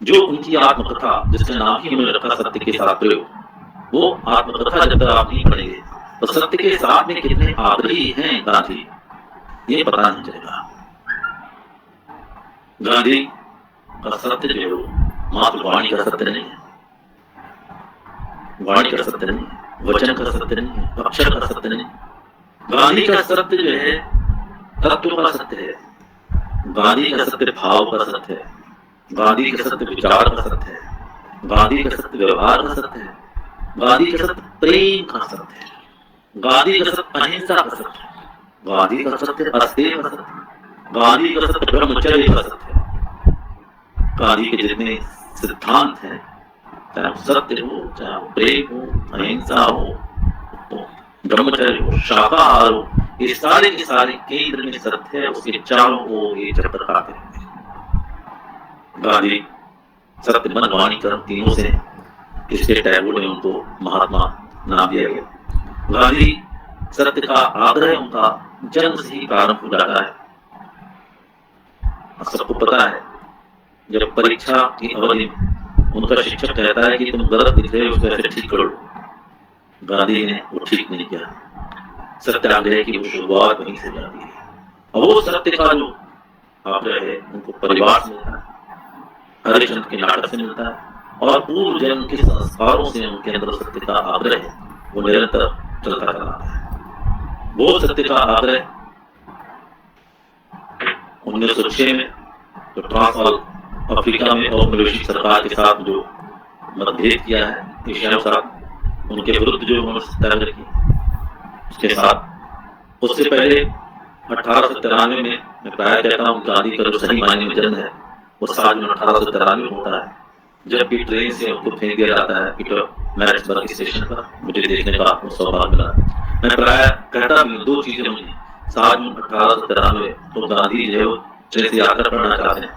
जो उनकी आत्मकथा, जिसका नाम ही उन्होंने रखा सत्य के साथ प्रयोग, वो आत्मकथा जब तक आप नहीं पढ़ेंगे तो सत्य के साथ में कितने आग्रही हैं गांधी, ये पता नहीं चलेगा। गांधी का सत्य जो है मात्र वाणी का सत्य नहीं है, वाणी का सत्य नहीं है, वचन का सत्य नहीं है, अक्षर का सत्य नहीं है। गांधी का सत्य जो है तत्व का सत्य है, गांधी का सत्य भाव का सत्य है, गांधी का सत्य विचार का सत्य है, गांधी का सत्य व्यवहार का सत्य है, गांधी का सत्य प्रेम का सत्य है, गांधी का सत्य अहिंसा का सत्य है, गांधी का सत्य अस्तेय का सत्य है, गांधी का सत्य ब्रह्मचर्य का सत्य है। गांधी के जितने सिद्धांत हैं, चाहे सत्य हो, चाहे प्रेम हो, अहिंसा हो, ब्रह्मचर्य हो, शाकाहार हो, ये सारे के सारे केंद्र में सत्य है, उसके चारों ओर ये चक्कर खाते हैं। गांधी सत्य मन वाणी कर्म तीनों से, इसके टैगोर ने उनको महात्मा नाम दिया गया। गांधी सत्य का आग्रह उनका जन्म से ही प्रारंभ हो जाता है। सबको पता है जब परीक्षा की अवधि उनका शिक्षक कहता है कि तुम गलत लिख रहे हो, उसको ऐसे ठीक करो, गांधी ने वो ठीक नहीं किया। सत्याग्रह की वो शुरुआत वहीं से जाती है। और वो सत्य का जो आग्रह है उनको परिवार से मिलता है, हरिश्चंद्र के नाटक से मिलता है, और पूर्व जन्म के संस्कारों से उनके अंदर सत्य का आग्रह है वो निरंतर चलता रहा है। वो सत्य का आग्रह 1906 में जो ट्रांसवाल अफ्रीका में औपनिवेशिक सरकार के साथ जो मतभेद किया है एशियाओं के साथ, उनके विरुद्ध जो उन्होंने सत्याग्रह किया, उसके साथ उससे पहले 1893 में मैं प्राय कहता हूँ गांधी का जो सही मायने में जन्म है वो साल 1893 होता है, जबकि ट्रेन से उनको फेंक दिया जाता है पीटर मैरिट्सबर्ग स्टेशन पर। मुझे देखने का सौभाग्य मिला। मैं प्राय कहता भी दो चीजें होंगी, साल 1893 तो गांधी जो है ट्रेन से यात्रा करना चाहते हैं,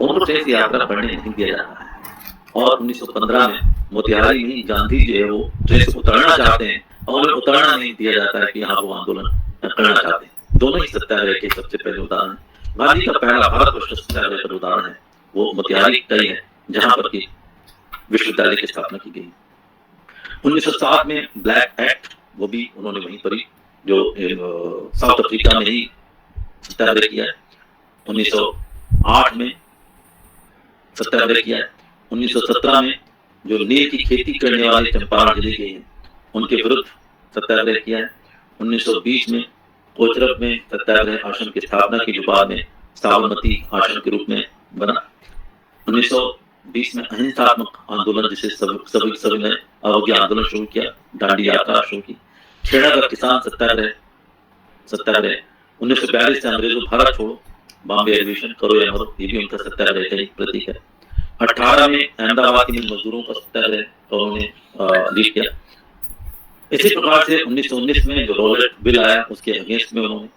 उनको ट्रेन से यात्रा करने नहीं दिया जाता है, और 1915 में मोतिहारी में गांधी जो है वो ट्रेन से उतरना चाहते हैं और उन्हें उतरना नहीं दिया जाता है कि यहाँ वो आंदोलन करना चाहते हैं। दोनों ही सत्याग्रह के सबसे पहले उदाहरण। गांधी का पहला भारतवर्ष सत्याग्रह का उदाहरण है वो मोतिहारी का ही है, जहां पर की विश्वविद्यालय की स्थापना की गई। 1907 में ब्लैक एक्ट, वो भी उन्होंने वहीं पर ही जो साउथ अफ्रीका में ही सत्याग्रह किया है। 1908 में सत्याग्रह किया है। 1917 में जो नील की खेती करने वाले चंपारण जिले के हैं उनके विरुद्ध सत्याग्रह किया है। 1920 में कोचरब में सत्याग्रह आश्रम की स्थापना की, जो बाद में साबरमती आश्रम के रूप में बना। 1920 में अहिंसात्मक आंदोलन जिसे सभी ने अवज्ञा आंदोलन शुरू किया, दांडी यात्रा शुरू की। खेड़ा का किसान सत्याग्रह 1942 से अंग्रेजों भारत छोड़ो, बॉम्बे अधिवेशन करो या मरो, ये भी उनका सत्याग्रह का एक प्रतीक है। 18 में अहमदाबाद के मजदूरों का सत्याग्रह उन्होंने लीड किया। इसी प्रकार से 1919 में जो रॉलेट बिल आया उसके अगेंस्ट में उन्होंने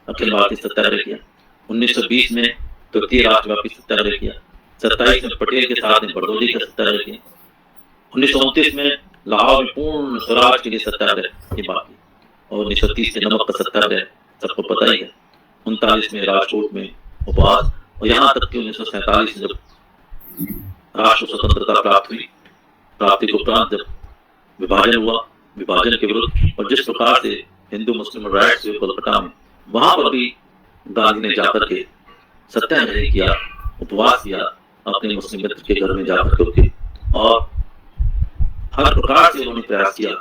अखिल भारतीय सत्याग्रह किया। 1920 में तृतीय राष्ट्रव्यापी सत्याग्रह किया। 27 में पटेल के साथ बड़ौदी का सत्याग्रह किया। 1929 में लाहौर में पूर्ण स्वराज के लिए सत्याग्रह की बात की, और 1930 के नमक का सत्याग्रह सबको पता ही है। 39 में राजकोट में उपवास, और यहाँ तक कि 1947 में जब राष्ट्र स्वतंत्रता प्राप्त हुई, प्राप्ति के उपरांत जब विभाजन हुआ, विभाजन के विरुद्ध और जिस प्रकार से हिंदू मुस्लिम राइट्स हुए कोलकाता में, वहां पर भी गांधी ने जाकर के सत्याग्रह किया, उपवास किया अपने मुस्लिम मित्र के घर में जाकर के, और हर प्रकार से उन्होंने प्रयास किया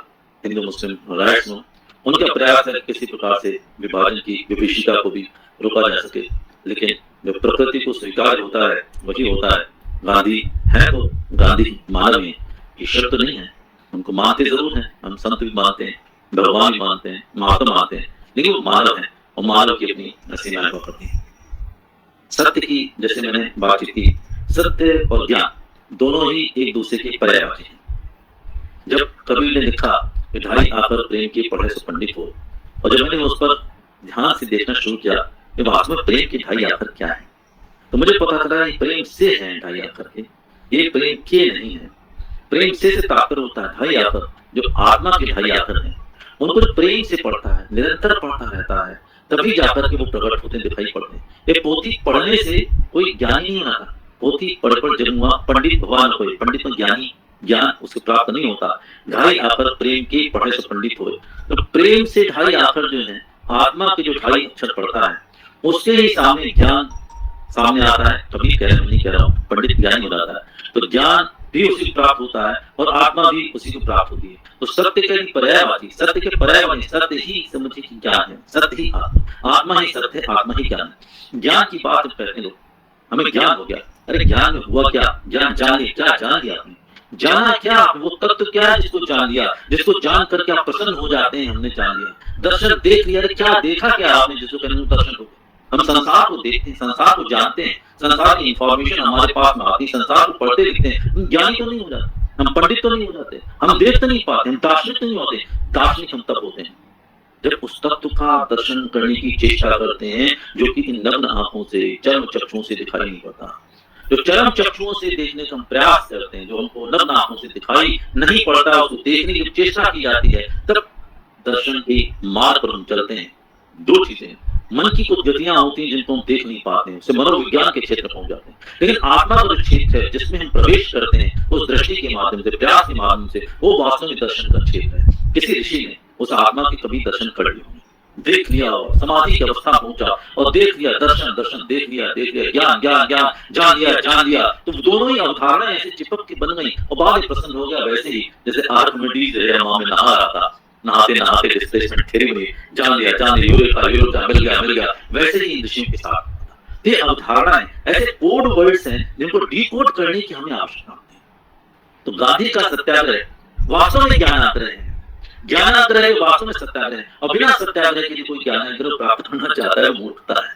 हिंदू मुस्लिम राइट्स में। उनका प्रयास है किसी प्रकार से विभाजन की विभीषिका को भी रोका जा सके, लेकिन जो प्रकृति को स्वीकार होता है वही होता है। गांधी है तो गांधी मानव है, ईश्वर तो नहीं है। उनको मानते जरूर हैं, हम संत भी मानते हैं, भगवान भी मानते हैं, महात्मा मानते हैं, लेकिन वो मानव है और मानव की अपनी सीमाएं करती है। सत्य की जैसे मैंने बातचीत की, सत्य और ज्ञान दोनों ही एक दूसरे के पर्यायवाची हैं। जब कबीर ने लिखा कि ढाई आकर प्रेम के पढ़े सो पंडित हो, और जब मैंने उस पर ध्यान से देखना शुरू किया कि वास्तव में प्रेम की ढाई आकर क्या है, तो मुझे पता चला प्रेम से है ढाई आकर के, ये प्रेम के नहीं है। प्रेम से तात्पर्य होता है ढाई आकर, जो आत्मा के ढाई आकर है, उनको जो प्रेम से पढ़ता है, निरंतर पढ़ता रहता है, तभी जाकर के वो प्रकट होते हैं, दिखाई पड़ते हैं। ये पोथी पढ़ने से कोई ज्ञान नहीं होता, पोथी पढ़ जन्म हुआ पंडित भगवान कोई, पंडित में ज्ञानी ज्ञान उससे प्राप्त नहीं होता। ढाई आकर प्रेम के पढ़े से पंडित हो, तो प्रेम से ढाई आकर जो है आत्मा के जो ढाई अक्षर पढ़ता है उसके ही सामने ज्ञान सामने आता है। कभी नहीं कह रहा हूँ, पंडित ज्ञानी हो जाता है तो ज्ञान भी उसी को प्राप्त होता है और आत्मा भी उसी को प्राप्त होती है। तो सत्य के पर्यायवाची, सत्य के पर्यायवाची, सत्य ही समझिए कि ज्ञान है, सत्य ही आत्मा ही सत्य है, आत्मा ही ज्ञान है। ज्ञान की बात कहते लोग, हमें ज्ञान हो गया, अरे ज्ञान में हुआ क्या? ज्ञान जानिए, क्या जान लिया आपने? जाना क्या? वो तत्व क्या है जिसको जान लिया, जिसको जान करके आप प्रसन्न हो जाते हैं? हमने जान लिया, दर्शन देख लिया। अरे क्या देखा क्या आपने जिसको कहने दर्शन हो? हम संसार को देखते हैं, संसार को जानते हैं, संसार की इंफॉर्मेशन हमारे पास में आती है, संसार को पढ़ते लिखते हैं, हम ज्ञानी तो नहीं हो जाते, हम पंडित तो नहीं हो जाते, हम देख तो नहीं पाते, हम दार्शनिक तो नहीं होते। दार्शनिक हम तब होते हैं जब उस तत्व का दर्शन करने की चेष्टा करते हैं जो कि इन नग्न आंखों से, चर्म चक्षुओं से दिखाई नहीं पड़ता। जो चरम चक्षुओं से देखने का हम प्रयास करते हैं, जो हमको नग्न आंखों से दिखाई नहीं पड़ता, उसको देखने की चेष्टा की जाती है, तब दर्शन के मार्ग पर हम चलते हैं। दो चीजें, मन की कुछ गतियां होती हैं जिनको हम देख नहीं पाते हैं, उससे मनोविज्ञान के क्षेत्र पहुंच जाते हैं, लेकिन आत्मा का जो क्षेत्र है जिसमें हम प्रवेश करते हैं उस दृष्टि के माध्यम से, प्रयास के माध्यम से, वो वास्तव में दर्शन का क्षेत्र है। किसी ऋषि ने उस आत्मा के कभी दर्शन कर लिए होंगे। देख लिया और समाधि की अवस्था पहुंचा और देख लिया दर्शन दर्शन, देख लिया ज्ञान ज्ञान ज्ञान, जान लिया, तो दोनों ही अवधारणाएं ऐसे चिपक के बन गई और बाद में प्रसन्न हो गया। वैसे ही जैसे आर्किमिडीज हवा में नहा रहा था, नहाते नहाते डिस्प्लेसमेंट थ्योरी में जान लिया यूरोपा मिल गया, वैसे ही इन ऋषियों के साथ ये अवधारणाएं ऐसे कोड वर्ड्स हैं जिनको डिकोड करने की हमें आवश्यकता होती है। तो गांधी का सत्याग्रह वास्तव में ज्ञानाग्रह है, ज्ञानाग्रह वास्तव में सत्याग्रह है, और बिना सत्याग्रह के कोई ज्ञानाग्रह प्राप्त करना चाहता है मूर्खता है,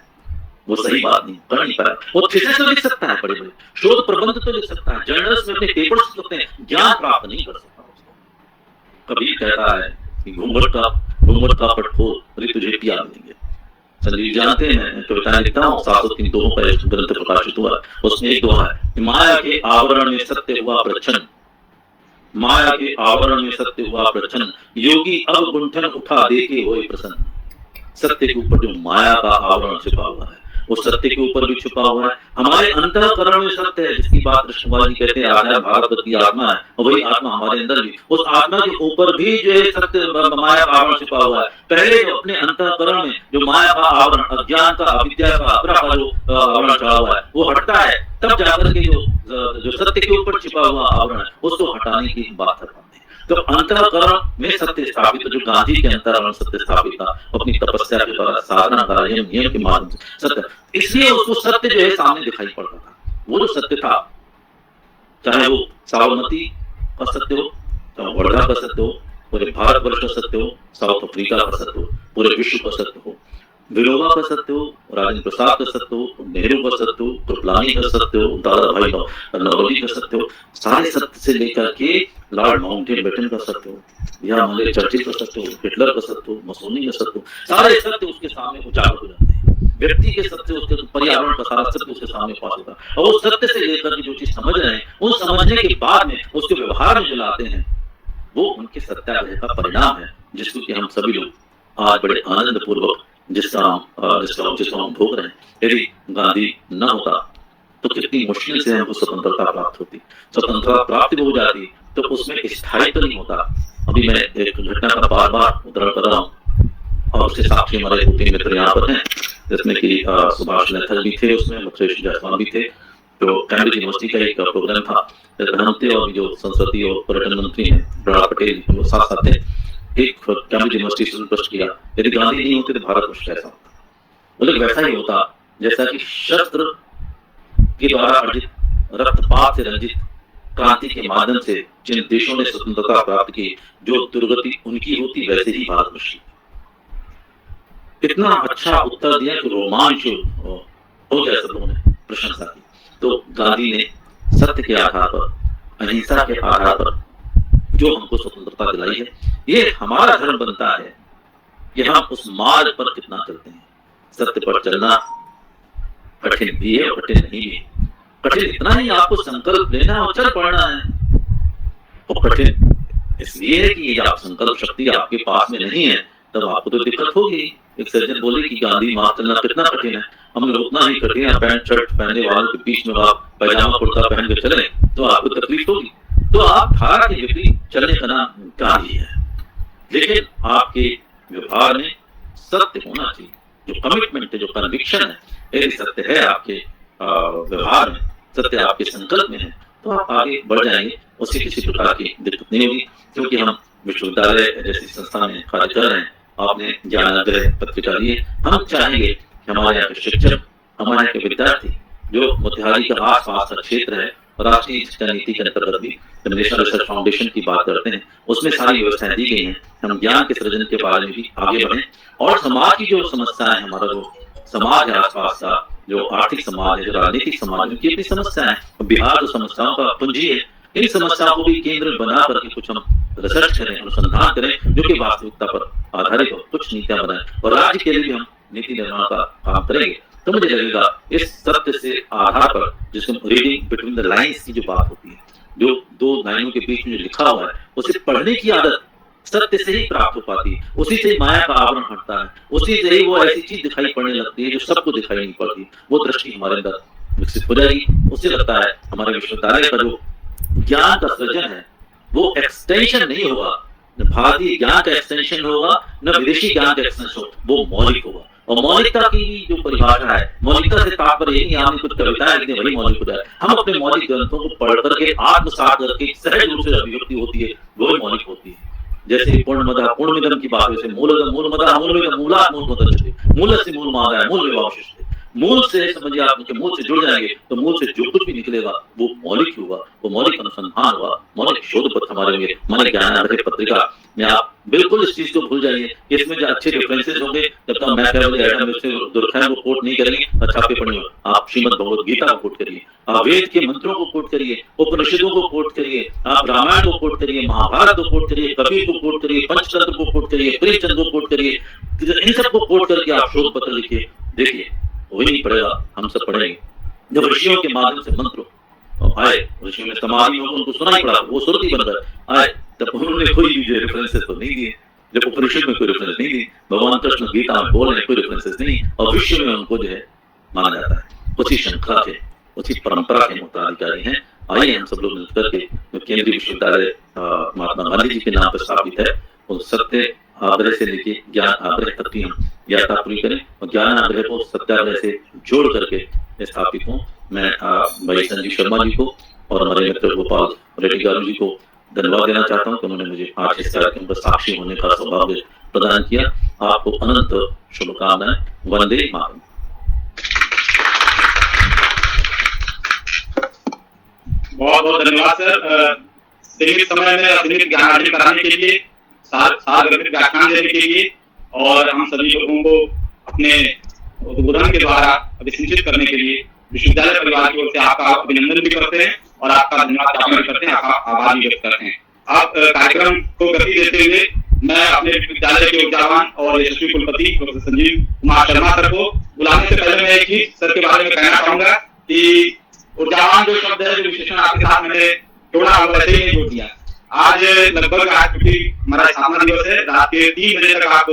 वो सही बात नहीं, कर नहीं पाया। वो थीसिस तो लिख सकता है, बड़े बड़े शोध प्रबंध तो लिख सकता है, जर्नल्स में अपने पेपर्स लिख सकते हैं, ज्ञान प्राप्त नहीं कर सकता उसको। कबीर कहता है कि घूंघट का पटखोर तुझे पिया देंगे। संजीव जानते हैं, कविताएं लिखता हूँ, 703 दोहों का एक ग्रंथ प्रकाशित हुआ, उसमें एक दोहा है, माया के आवरण में सत्य हुआ प्रच्छन्न, माया के आवरण में सत्य हुआ प्रच्छन्न, योगी अब गुंठन उठा देके होए प्रसन्न। सत्य के ऊपर जो माया का आवरण छिपा हुआ है, वो सत्य के ऊपर भी छुपा हुआ है। हमारे अंतःकरण में सत्य है, जिसकी बात कृष्णवाल जी कहते हैं, आधार भारत की आत्मा है, और वही आत्मा हमारे अंदर भी, उस आत्मा के ऊपर भी जो है सत्य माया का आवरण छिपा हुआ है। पहले जो अपने अंतःकरण में जो माया का आवरण, अज्ञान का, अविद्या का, अपरा का जो आवरण चढ़ा हुआ है, वो हटता है, तब जाकर के जो सत्य के ऊपर छिपा हुआ आवरण है, उसको हटाने की बात कर पाते हैं। तो अंतःकरण में सत्य स्थापित, जो गांधी के अंतःकरण सत्य स्थापित था, अपनी तपस्या के द्वारा, साधना का नियम के माध्यम से सत्य, इसलिए उसको सत्य जो है सामने दिखाई पड़ता था। वो जो सत्य था, चाहे वो साबरमती का सत्य हो, चाहे वर्धा का सत्य हो, पूरे भारतवर्ष का सत्य हो, साउथ अफ्रीका का सत्य हो, पूरे विश्व का सत्य हो, विनोबा का सत्य हो, राजेंद्र प्रसाद का सत्य हो, नेहरू का सत्य हो, कृपलानी का सत्य हो, दादा भाई नौरोजी का सत्य हो, सारे सत्य से लेकर के लॉर्ड माउंटबेटन का सत्य हो, या हमारे चर्चिल का सत्य हो, हिटलर का सत्य हो, मसोनी का सत्य हो, सारे सत्य उसके सामने उजागर हो जाते हैं। व्यक्ति के सत्य, उसके पर्यावरण का सारा सत्य उसके सामने पास होता है, और उस सत्य से लेकर के जो चीज समझ रहे हैं, उन समझने के बाद में उसके व्यवहार में जो लाते हैं, वो उनके सत्याग्रह का परिणाम है, जिसको कि हम सभी लोग आज बड़े आनंद पूर्वक जिसका हम भोग रहे हैं। यदि गांधी न होता तो कितनी मुश्किल से हमको स्वतंत्रता प्राप्त होती, स्वतंत्रता प्राप्त हो जाती तो उसमें स्थायित्व नहीं होता। अभी मैं एक घटना का बार बार उदाहरण कर रहा हूँ, और उसके साक्षी हमारे 2-3 मित्र यहाँ पर हैं, जिसमें कि सुभाष नेथल भी थे, उसमें मुकेश जायसवाल भी थे। तो कैम्ब्रिज यूनिवर्सिटी का एक प्रोग्राम था, प्रधानमंत्री और जो संस्कृति और पर्यटन मंत्री हैं प्रहलाद पटेल, हम लोग साथ साथ थे। एक कैम्ब्रिज यूनिवर्सिटी से प्रश्न किया, यदि गांधी नहीं होते तो भारतवर्ष कैसा होता? बोले वैसा ही होता जैसा कि शस्त्र के द्वारा अर्जित, रक्तपात से रंजित क्रांति के माध्यम से जिन देशों ने स्वतंत्रता प्राप्त की, जो दुर्गति उनकी होती, वैसे ही भारतवर्ष की। इतना अच्छा उत्तर दिया कि रोमांच हो गया, सब लोगों ने प्रशंसा की। तो गांधी ने सत्य के आधार पर, अहिंसा के आधार पर जो हमको स्वतंत्रता दिलाई है, ये हमारा धर्म बनता है कि हम उस मार्ग पर कितना चलते हैं। सत्य पर चलना कठिन भी है और कठिन नहीं भी है। कठिन इतना ही आपको संकल्प लेना और चल पड़ना है, और कठिन इसलिए है कि ये आप संकल्प शक्ति आपके पास में नहीं है, तब आपको तो दिक्कत होगी। एक सर्जन बोले कि गांधी मार्ग चलना कितना कठिन है, हम लोग उतना ही कठिन है, पैंट शर्ट पहनने वालों के बीच में आप पैजामा कुर्ता पहन के चले तो आपको तकलीफ होगी। तो आप धारा के विपरीत चलने का नाम गांधी है, लेकिन आपके व्यवहार में सत्य होना चाहिए। जो कमिटमेंट है, जो कन्विक्शन है, यदि सत्य है आपके व्यवहार में, सत्य आपके संकल्प में है, तो आप आगे बढ़ जाएंगे, उससे किसी प्रकार की दिक्कत नहीं होगी। क्योंकि हम विश्वविद्यालय जैसी संस्था में कार्य कर रहे हैं, आपने ज्ञानाग्रह पत्रिका दी है, हम चाहेंगे कि हमारे यहाँ के शिक्षक, हमारे यहाँ के विद्यार्थी, जो मोतिहारी का आसपास का क्षेत्र है, राष्ट्रीय शिक्षा नीति के अंतर्गत भी नेशनल रिसर्च फाउंडेशन की बात करते हैं, उसमें सारी व्यवस्थाएं दी गई हैं। हम ज्ञान के सृजन के बारे में भी आगे बढ़ें, और समाज की जो समस्याएं, हमारा जो समाज है आसपास का, जो आर्थिक समाज है, जो राजनीतिक समाज है, उनकी अपनी समस्याएं, बिहार जो समस्याओं का पूंजी है, इन समस्याओं को भी केंद्र बना करके कुछ हम रिसर्च करें, अनुसंधान करें, जो कि वास्तविकता पर आधारित हो, कुछ नीतियां बनाएं, और राज्य के लिए भी हम नीति निर्माण का काम करेंगे। तो मुझे लगेगा इस सत्य से आधार पर, जिसको रीडिंग बिटवीन द लाइन्स की जो बात होती है, जो 2 लाइनों के बीच में जो लिखा हुआ है, उसे पढ़ने की आदत सत्य से ही प्राप्त हो पाती है। उसी से माया का आवरण हटता है, उसी से ही वो ऐसी चीज दिखाई पड़ने लगती है जो सबको दिखाई नहीं पड़ती। वो दृष्टि हमारे अंदर विकसित हो जाएगी। उससे लगता है हमारे विश्वविद्यालय का जो ज्ञान का सृजन है, वो एक्सटेंशन नहीं होगा, न भारतीय ज्ञान का एक्सटेंशन होगा, न विदेशी ज्ञान का एक्सटेंशन होगा, वो मौलिक होगा। और मौलिकता की जो परिभाषा है, मौलिकता से तात्पर्य ये नहीं आपने कुछ कविताएं लिखी वही मौलिक होता है। हम अपने मौलिक ग्रंथों को पढ़ करके आत्मसात करके सहज रूप से अभिव्यक्ति होती है, वो मौलिक होती है। जैसे पूर्णमदः पूर्णमिदं की बात है, मूलमदः मूलमिदं मूलात् मूलमुदच्यते, मूलस्य मूलमादाय मूलमेवावशिष्यते। मूल से समझिए, आप उनके मूल से जुड़ जाएंगे तो मूल से जो कुछ भी निकलेगा वो मौलिक होगा, वो मौलिक अनुसंधान होगा, मौलिक शोध पत्र हमारे होंगे। माने ज्ञानार्जन पत्रिका में आप बिल्कुल इस चीज को भूल जाइए। इसमें जो अच्छे रेफरेंसेस होंगे, जब तक मैकेवेली एडम से दुर्खैम को कोट नहीं करेंगे, अच्छा पे पढ़िए। आप श्रीमद् भगवद गीता को कोट करिए, आप वेद के मंत्रों को कोट करिए, उपनिषदों को कोट करिए, आप रामायण को कोट करिए, महाभारत को कोट करिए, कबीर को कोट करिए, पंचतंत्र को कोट करिए, प्रेमचंद को कोट करिए। इन सबको कोट करके आप शोध पत्र लिखिए। देखिए वही नहीं पढ़ेगा, हम सब पढ़ेंगे। जब ऋषियों के माध्यम से मंत्र आए, ऋषियों में समाधि हो, उनको सुना ही पड़ा, वो सुरती बनकर आए, तब उन्होंने कोई भी रेफरेंसेस तो नहीं दिए। जब उपनिषद में कोई रेफरेंस नहीं दी, भगवान कृष्ण गीता में बोल रहे कोई रेफरेंसेस नहीं, और विश्व में उनको जो है माना जाता है। उसी श्रृंखला के, उसी परंपरा के उत्तराधिकारी हैं। आइए हम सब लोग मिलकर के जो केंद्रीय विश्वविद्यालय महात्मा गांधी जी के नाम पर स्थापित है, उन सत्य आग्रह से लेके ज्ञान आग्रह तक की हम यात्रा पूरी करें, और ज्ञान आग्रह को सत्याग्रह से जोड़ करके स्थापित हों। मैं भाई संजीव शर्मा जी को और हमारे मित्र गोपाल रेड्डी गारू जी को धन्यवाद देना चाहता हूँ कि उन्होंने मुझे आज इस कार्यक्रम पर साक्षी होने का सौभाग्य प्रदान किया। आपको अनंत शुभकामनाएं। वंदे मातरम। बहुत बहुत धन्यवाद सर। सीमित समय में सीमित ज्ञान अर्जित कराने के लिए, सार्वजनिक व्याख्यान देने के लिए, और हम सभी लोगों को अपने उद्बोधन के द्वारा अभिसिंचित करने के लिए विश्वविद्यालय परिवार की ओर से आपका अभिनंदन भी करते हैं और आपका धन्यवाद ज्ञापन भी करते हैं, आपका आभार भी व्यक्त करते हैं। आप कार्यक्रम को गति देते हुए मैं अपने विश्वविद्यालय के ऊर्जावान और यशस्वी कुलपति प्रोफेसर संजीव कुमार शर्मा सर को बुलाने से पहले मैं एक ही सर के बारे में कहना चाहूंगा कि ऊर्जावान जो शब्द है, जो विशेषण आपके साथ मैंने जोड़ा, वो वैसे ही नहीं जोड़ दिया। आज लगभग क्योंकि हमारा स्थापना दिवस है, रात के 3 बजे तक आप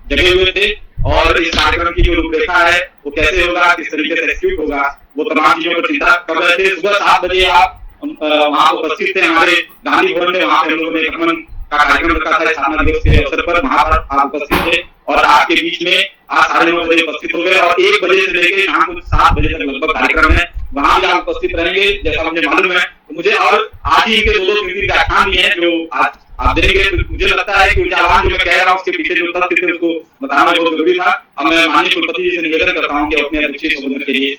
जगे हुए थे, और इस कार्यक्रम की जो रूपरेखा है वो कैसे होगा, किस तरीके से एक्सिक्यूट होगा, वो तमाम चीजों पर चिंता कर रहे थे। सुबह 7 बजे आप वहां उपस्थित थे हमारे गांधी भवन में। वहां पे हम लोगों ने गठबंधन का कार्यक्रम रखा था स्थापना दिवस के अवसर पर, वहां पर आप उपस्थित थे, और रात के बीच में आज 9:30 बजे उपस्थित हो गए, और 1 बजे से लेकर शाम को 7 बजे तक लगभग कार्यक्रम है, वहां भी आप उपस्थित रहेंगे जैसा मुझे मालूम है। तो मुझे और आज ही के 2-3 व्याख्यान भी हैं जो आज आप देंगे। तो मुझे लगता है कि ऊर्जावान जो मैं कह रहा हूँ उसके पीछे जो तथ्य थे उसको बताना बहुत जरूरी था। अब मैं माननीय कुलपति जी से निवेदन करता हूँ कि अपने अध्यक्षीय संबोधन के लिए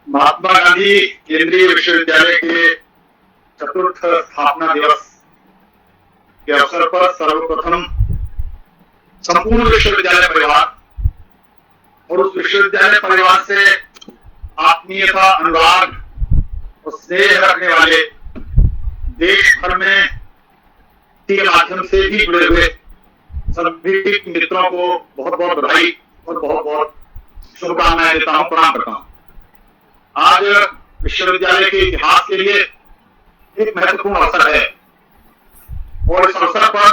महात्मा गांधी केंद्रीय विश्वविद्यालय के चतुर्थ स्थापना दिवस के अवसर पर सर्वप्रथम संपूर्ण विश्वविद्यालय परिवार और उस विश्वविद्यालय परिवार से आत्मीयता, अनुराग और स्नेह रखने वाले देश भर में के माध्यम से भी जुड़े हुए सभी मित्रों को बहुत बहुत बधाई और बहुत बहुत शुभकामनाएं देता हूं, प्रणाम करता हूं। आज विश्वविद्यालय के इतिहास के लिए एक महत्वपूर्ण अवसर है, और इस अवसर पर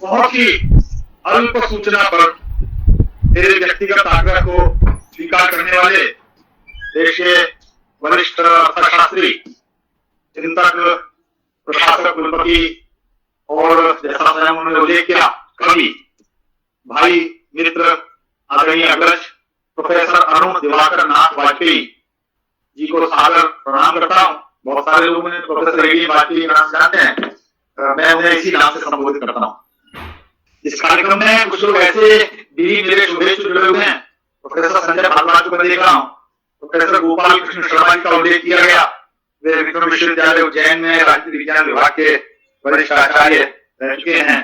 बहुत ही अल्प सूचना पर मेरे व्यक्तिगत आग्रह को स्वीकार करने वाले देश के वरिष्ठ अर्थशास्त्री, चिंतक, प्रशासक, कुलपति और जैसा स्वयं उन्होंने उल्लेख किया कवि, भाई मित्र आदरणीय अग्रज प्रोफेसर अरुण दिवाकर नाथ वाजपेयी जी को सादर प्रणाम करता हूँ। बहुत सारे लोग उन्हें प्रोफेसर एडीएन वाजपेयी नाम से जानते हैं, मैं उन्हें इसी नाम से संबोधित करता हूँ। इस कार्यक्रम में कुछ लोग ऐसे भी मेरे शुभेच्छु जुड़े हुए हैं। प्रोफेसर संजय भारद्वाज को मैं देख रहा हूँ, प्रोफेसर गोपाल कृष्ण शर्मा जी का उल्लेख किया गया, वे विक्रम विश्वविद्यालय उज्जैन में राजनीति विज्ञान विभाग के वरिष्ठ आचार्य रह चुके हैं।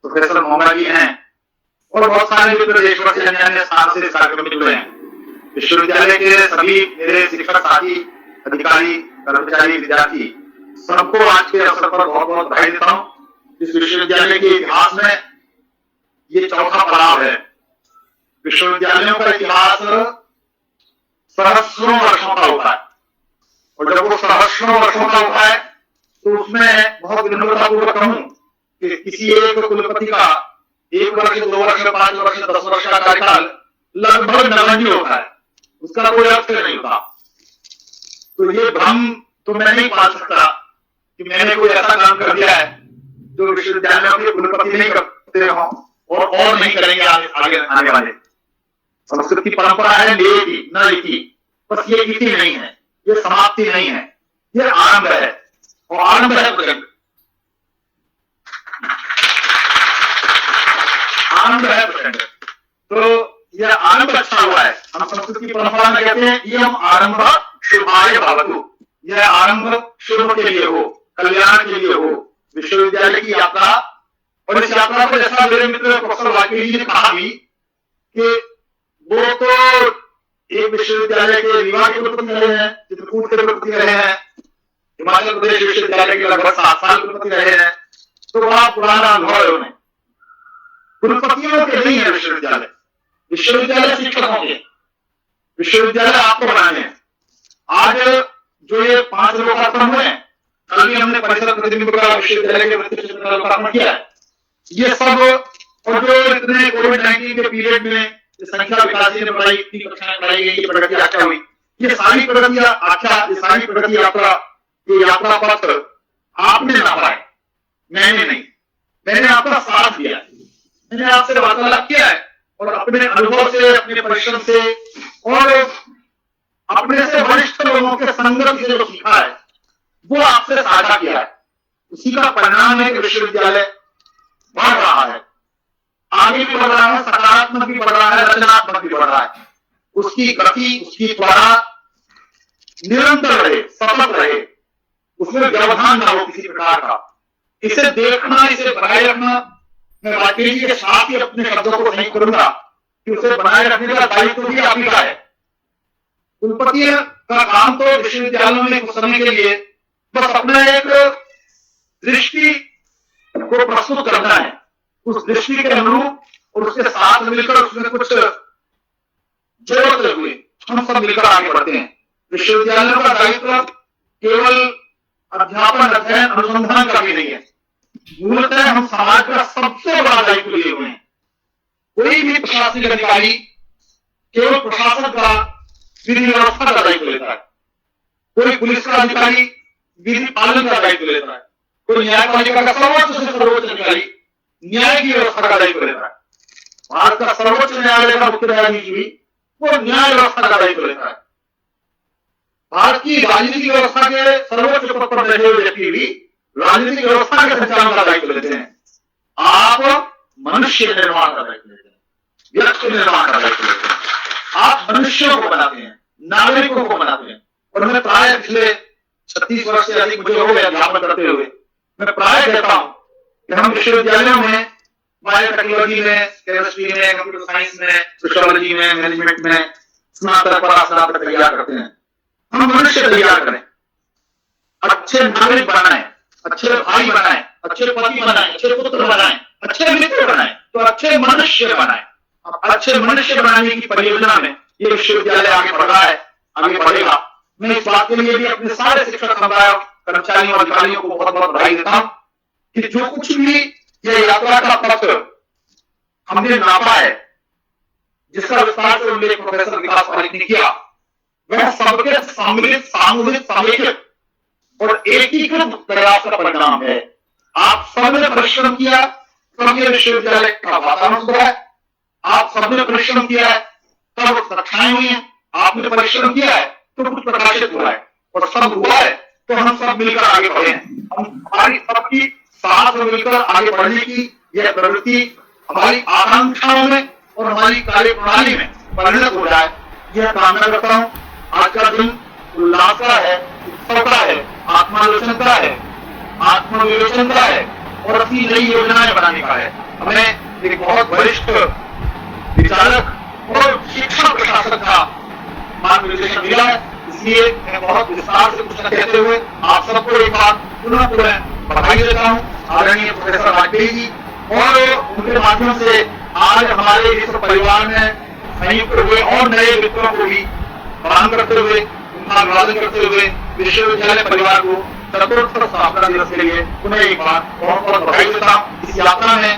प्रोफेसर मोहम्मद जी हैं, और बहुत सारे मित्र देशभर से अन्य स्थान से इस कार्यक्रम में जुड़े हैं। विश्वविद्यालय के सभी मेरे शिक्षक साथी, अधिकारी, कर्मचारी, विद्यार्थी, सबको आज के अवसर पर बहुत बहुत बधाई देता हूँ। इस विश्वविद्यालय के इतिहास में ये चौथा पड़ाव है। विश्वविद्यालयों का इतिहास सहस्रों वर्षों का होता है, और जब वो सहस्रों वर्षों का होता है तो उसमें बहुत विनम्रतापूर्वक कहूं कि किसी एक कुलपति का 1 वर्ष, 2 वर्ष, 5 वर्ष, 10 वर्ष का कार्यकाल लगभग नगण्य होता है। उसका कोई अर्थ नहीं होता। तो ये भ्रम तो मैं नहीं पाल सकता कि मैंने कोई ऐसा काम कर दिया है जो विश्वविद्यालयों के कुलपति नहीं करते हो और नहीं करेंगे आगे आने वाले। संस्कृत की परंपरा है लेति न इति, बस ये इति नहीं है, ये समाप्ति नहीं है, ये आरंभ है, और आरंभ है प्रचंड, आरंभ है प्रचंड। तो यह आरंभ अच्छा हुआ है। हम संस्कृत की परंपरा में कहते हैं यह आरंभ शुभाय भवतु, यह आरंभ शुभ के लिए हो, कल्याण के लिए हो, विश्वविद्यालय की यात्रा। और इस यात्रा को जैसा मेरे मित्र प्रोफेसर वाजपेयी जी ने कहा भी कि वो तो एक विश्वविद्यालय के रीवा के कुलपति रहे हैं, चित्रकूट के कुलपति रहे हैं, हिमाचल प्रदेश विश्वविद्यालय के लगभग 7 साल कुलपति रहे हैं, तो बड़ा पुराना अनुभव है उन्हें। कुलपतियों के नहीं है विश्वविद्यालय, विश्वविद्यालय शिक्षकों के, विश्वविद्यालय आपको बनाने हैं। आज जो ये 5 लोकार्पण हुए, कल भी हमने परिसर प्रतिबिंब का विश्वविद्यालय के प्रतिष्ठित लोकार्पण किया है। ये सब, और जो इतने कोविड-19 के पीरियड में संख्या विकास जी ने पढ़ाई, इतनी कक्षाएं पढ़ाई गई, ये प्रगति आख्या हुई, ये सारी प्रगति आख्या, ये सारी प्रगति यात्रा, ये यात्रा पत्र आपने नापा है, मैंने नहीं। मैंने आपका साथ दिया, मैंने आपसे वार्तालाप किया है और अपने अनुभव से, अपने परिश्रम से और अपने से वरिष्ठ लोगों के संगत से जो सीखा है वो आपसे साझा किया है। उसी का परिणाम है कि विश्वविद्यालय बढ़ रहा है, आगे भी बढ़ रहा है, सकारात्मक भी बढ़ रहा है, रचनात्मक भी बढ़ रहा है। उसकी गति, उसकी त्वरा निरंतर रहे, सतत रहे, उसमें व्यवधान ना हो किसी प्रकार का। इसे देखना, इसे बनाए रखना, मैं वाजपेयी जी के साथ ही अपने शब्दों को सही करूंगा कि उसे बनाए रखने का दायित्व भी आप ही का है। कुलपति का काम तो विश्वविद्यालयों में कुछ समय के लिए बस अपना एक दृष्टि को प्रस्तुत करना है, उस दृष्टि के अनुरूप और उसके साथ मिलकर उसमें कुछ जोड़ते हुए हम सब मिलकर आगे बढ़ते हैं। विश्वविद्यालयों का दायित्व केवल अध्यापन, अध्ययन, अनुसंधान का भी नहीं है, मूलतः हम समाज का सबसे बड़ा दायित्व लिए हुए हैं। कोई भी प्रशासनिक अधिकारी केवल प्रशासन का, विधि व्यवस्था का दायित्व लेता है, कोई पुलिस का अधिकारी विधि पालन का दायित्व लेता है, कोई न्यायपालिका का सर्वोच्च से सर्वोच्च अधिकारी न्याय की व्यवस्था का दायित्व लेता है। भारत का सर्वोच्च न्यायालय का मुख्य न्यायाधीश भी वो न्याय व्यवस्था का दायित्व लेता है। भारत की राजनीतिक व्यवस्था के सर्वोच्च पद पर बैठे हुए व्यक्ति भी राजनीतिक व्यवस्था के संचालन का दायित्व लेते हैं। आप मनुष्य निर्माण का दायित्व लेते हैं, व्यक्ति निर्माण का दायित्व लेते हैं, आप मनुष्यों को बनाते हैं, नागरिकों को बनाते हैं। और मैं प्राय पिछले 36 वर्ष से अधिक मुझे हो गए अध्यापन करते हुए, मैं प्राय कहता हूं कि हम विश्वविद्यालयों में बायोटेक्नोलॉजी में, केमिस्ट्री में, कंप्यूटर साइंस में, सोशियोलॉजी में, मैनेजमेंट में स्नातक, परास्नातक तैयार करते हैं। हम मनुष्य तैयार करें, अच्छे नागरिक बनाएं, अच्छे भाई बनाएं, अच्छे पति बनाएं, अच्छे पुत्र बनाएं, अच्छे मित्र बनाएं, तो अच्छे मनुष्य बनाएं। अब अच्छे मनुष्य बनाने की परियोजना में ये विश्वविद्यालय आगे बढ़ रहा है, आगे बढ़ेगा। मैं इस बात के लिए भी अपने सारे शिक्षक समुदाय, कर्मचारियों और अधिकारियों को बहुत बहुत बधाई देता हूं कि जो कुछ भी ये यात्रा का पत्र हमने नापा है, जिसका विस्तार से उल्लेख प्रोफेसर विकास पारिक ने किया, वह सबके सम्मिलित, सामूहिक, समेकित और एकीकृत प्रयास का परिणाम है। आप सबने परिश्रम किया, तब ये विश्वविद्यालय का वातावरण सुधरा है। आप सबने परिश्रम किया है, तब कक्षाएं हुई हैं। आपने परिश्रम किया है तो कुछ प्रकाशित हुआ है, और सब हुआ है तो हम सब मिलकर आगे बढ़े हैं। हमारी सबकी साथ मिलकर आगे बढ़ने की यह प्रवृत्ति हमारी आकांक्षाओं में और हमारी कार्य प्रणाली में परिणत हो जाए, यह कामना करता हूं। आज का दिन उल्लास का है, उत्सव का है, आत्मालोचन का है, आत्मविलोचन का है और अपनी नई योजनाएं बनाने का है। हमें एक बहुत वरिष्ठ विचारक और शिक्षण प्रशासक का मार्गदर्शन मिला है, इसलिए मैं बहुत विस्तार से कुछ कहते हुए आप सबको एक बार पुनः बधाई देता हूं। आदरणीय प्रोफेसर वाजपेयी जी और उनके माध्यम से आज हमारे इस परिवार में संयुक्त हुए और नए मित्रों को भी प्रणाम करते हुए, उनका अभिवादन करते हुए विश्वविद्यालय परिवार को चतुर्थ स्थापना दिवस के लिए पुनः एक बार बहुत बहुत बधाई देता हूं। इस यात्रा में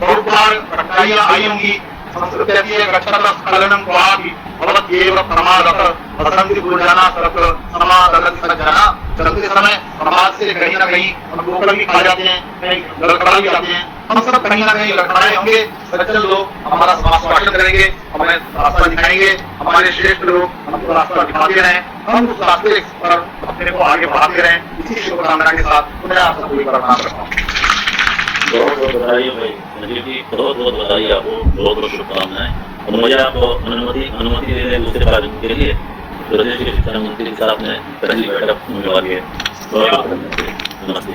बहुत बार कठिनाइयां आई होंगी, संस्कृत कहती है गच्छतः स्खलनम क्वापि, भवत्येव प्रमादः असंति गुरुजना सर्व समादलति सज्जना। चलते समय समाज से कहीं ना कहीं हम ठोकर भी खा जाते हैं, कहीं लड़खड़ा भी जाते हैं। हम सब कहीं ना कहीं लड़खड़ाए होंगे, सज्जन लोग हमारा समाज स्वागत करेंगे, हमें रास्ता दिखाएंगे, हमारे श्रेष्ठ लोग हमको रास्ता दिखाते रहें, हम उस रास्ते पर अपने को आगे बढ़ाते रहें। इसी शुभकामना के साथ मैं आप सबको प्रणाम करता हूँ। बहुत बहुत बधाई भाई संजीव जी, बहुत बहुत बधाई आपको, बहुत बहुत शुभकामनाएं। और मुझे आपको अनुमति देने दूसरे कार्य के लिए प्रदेश के शिक्षा मंत्री के साथ में पहली बैठक होने वाली है। बहुत बहुत नमस्ते।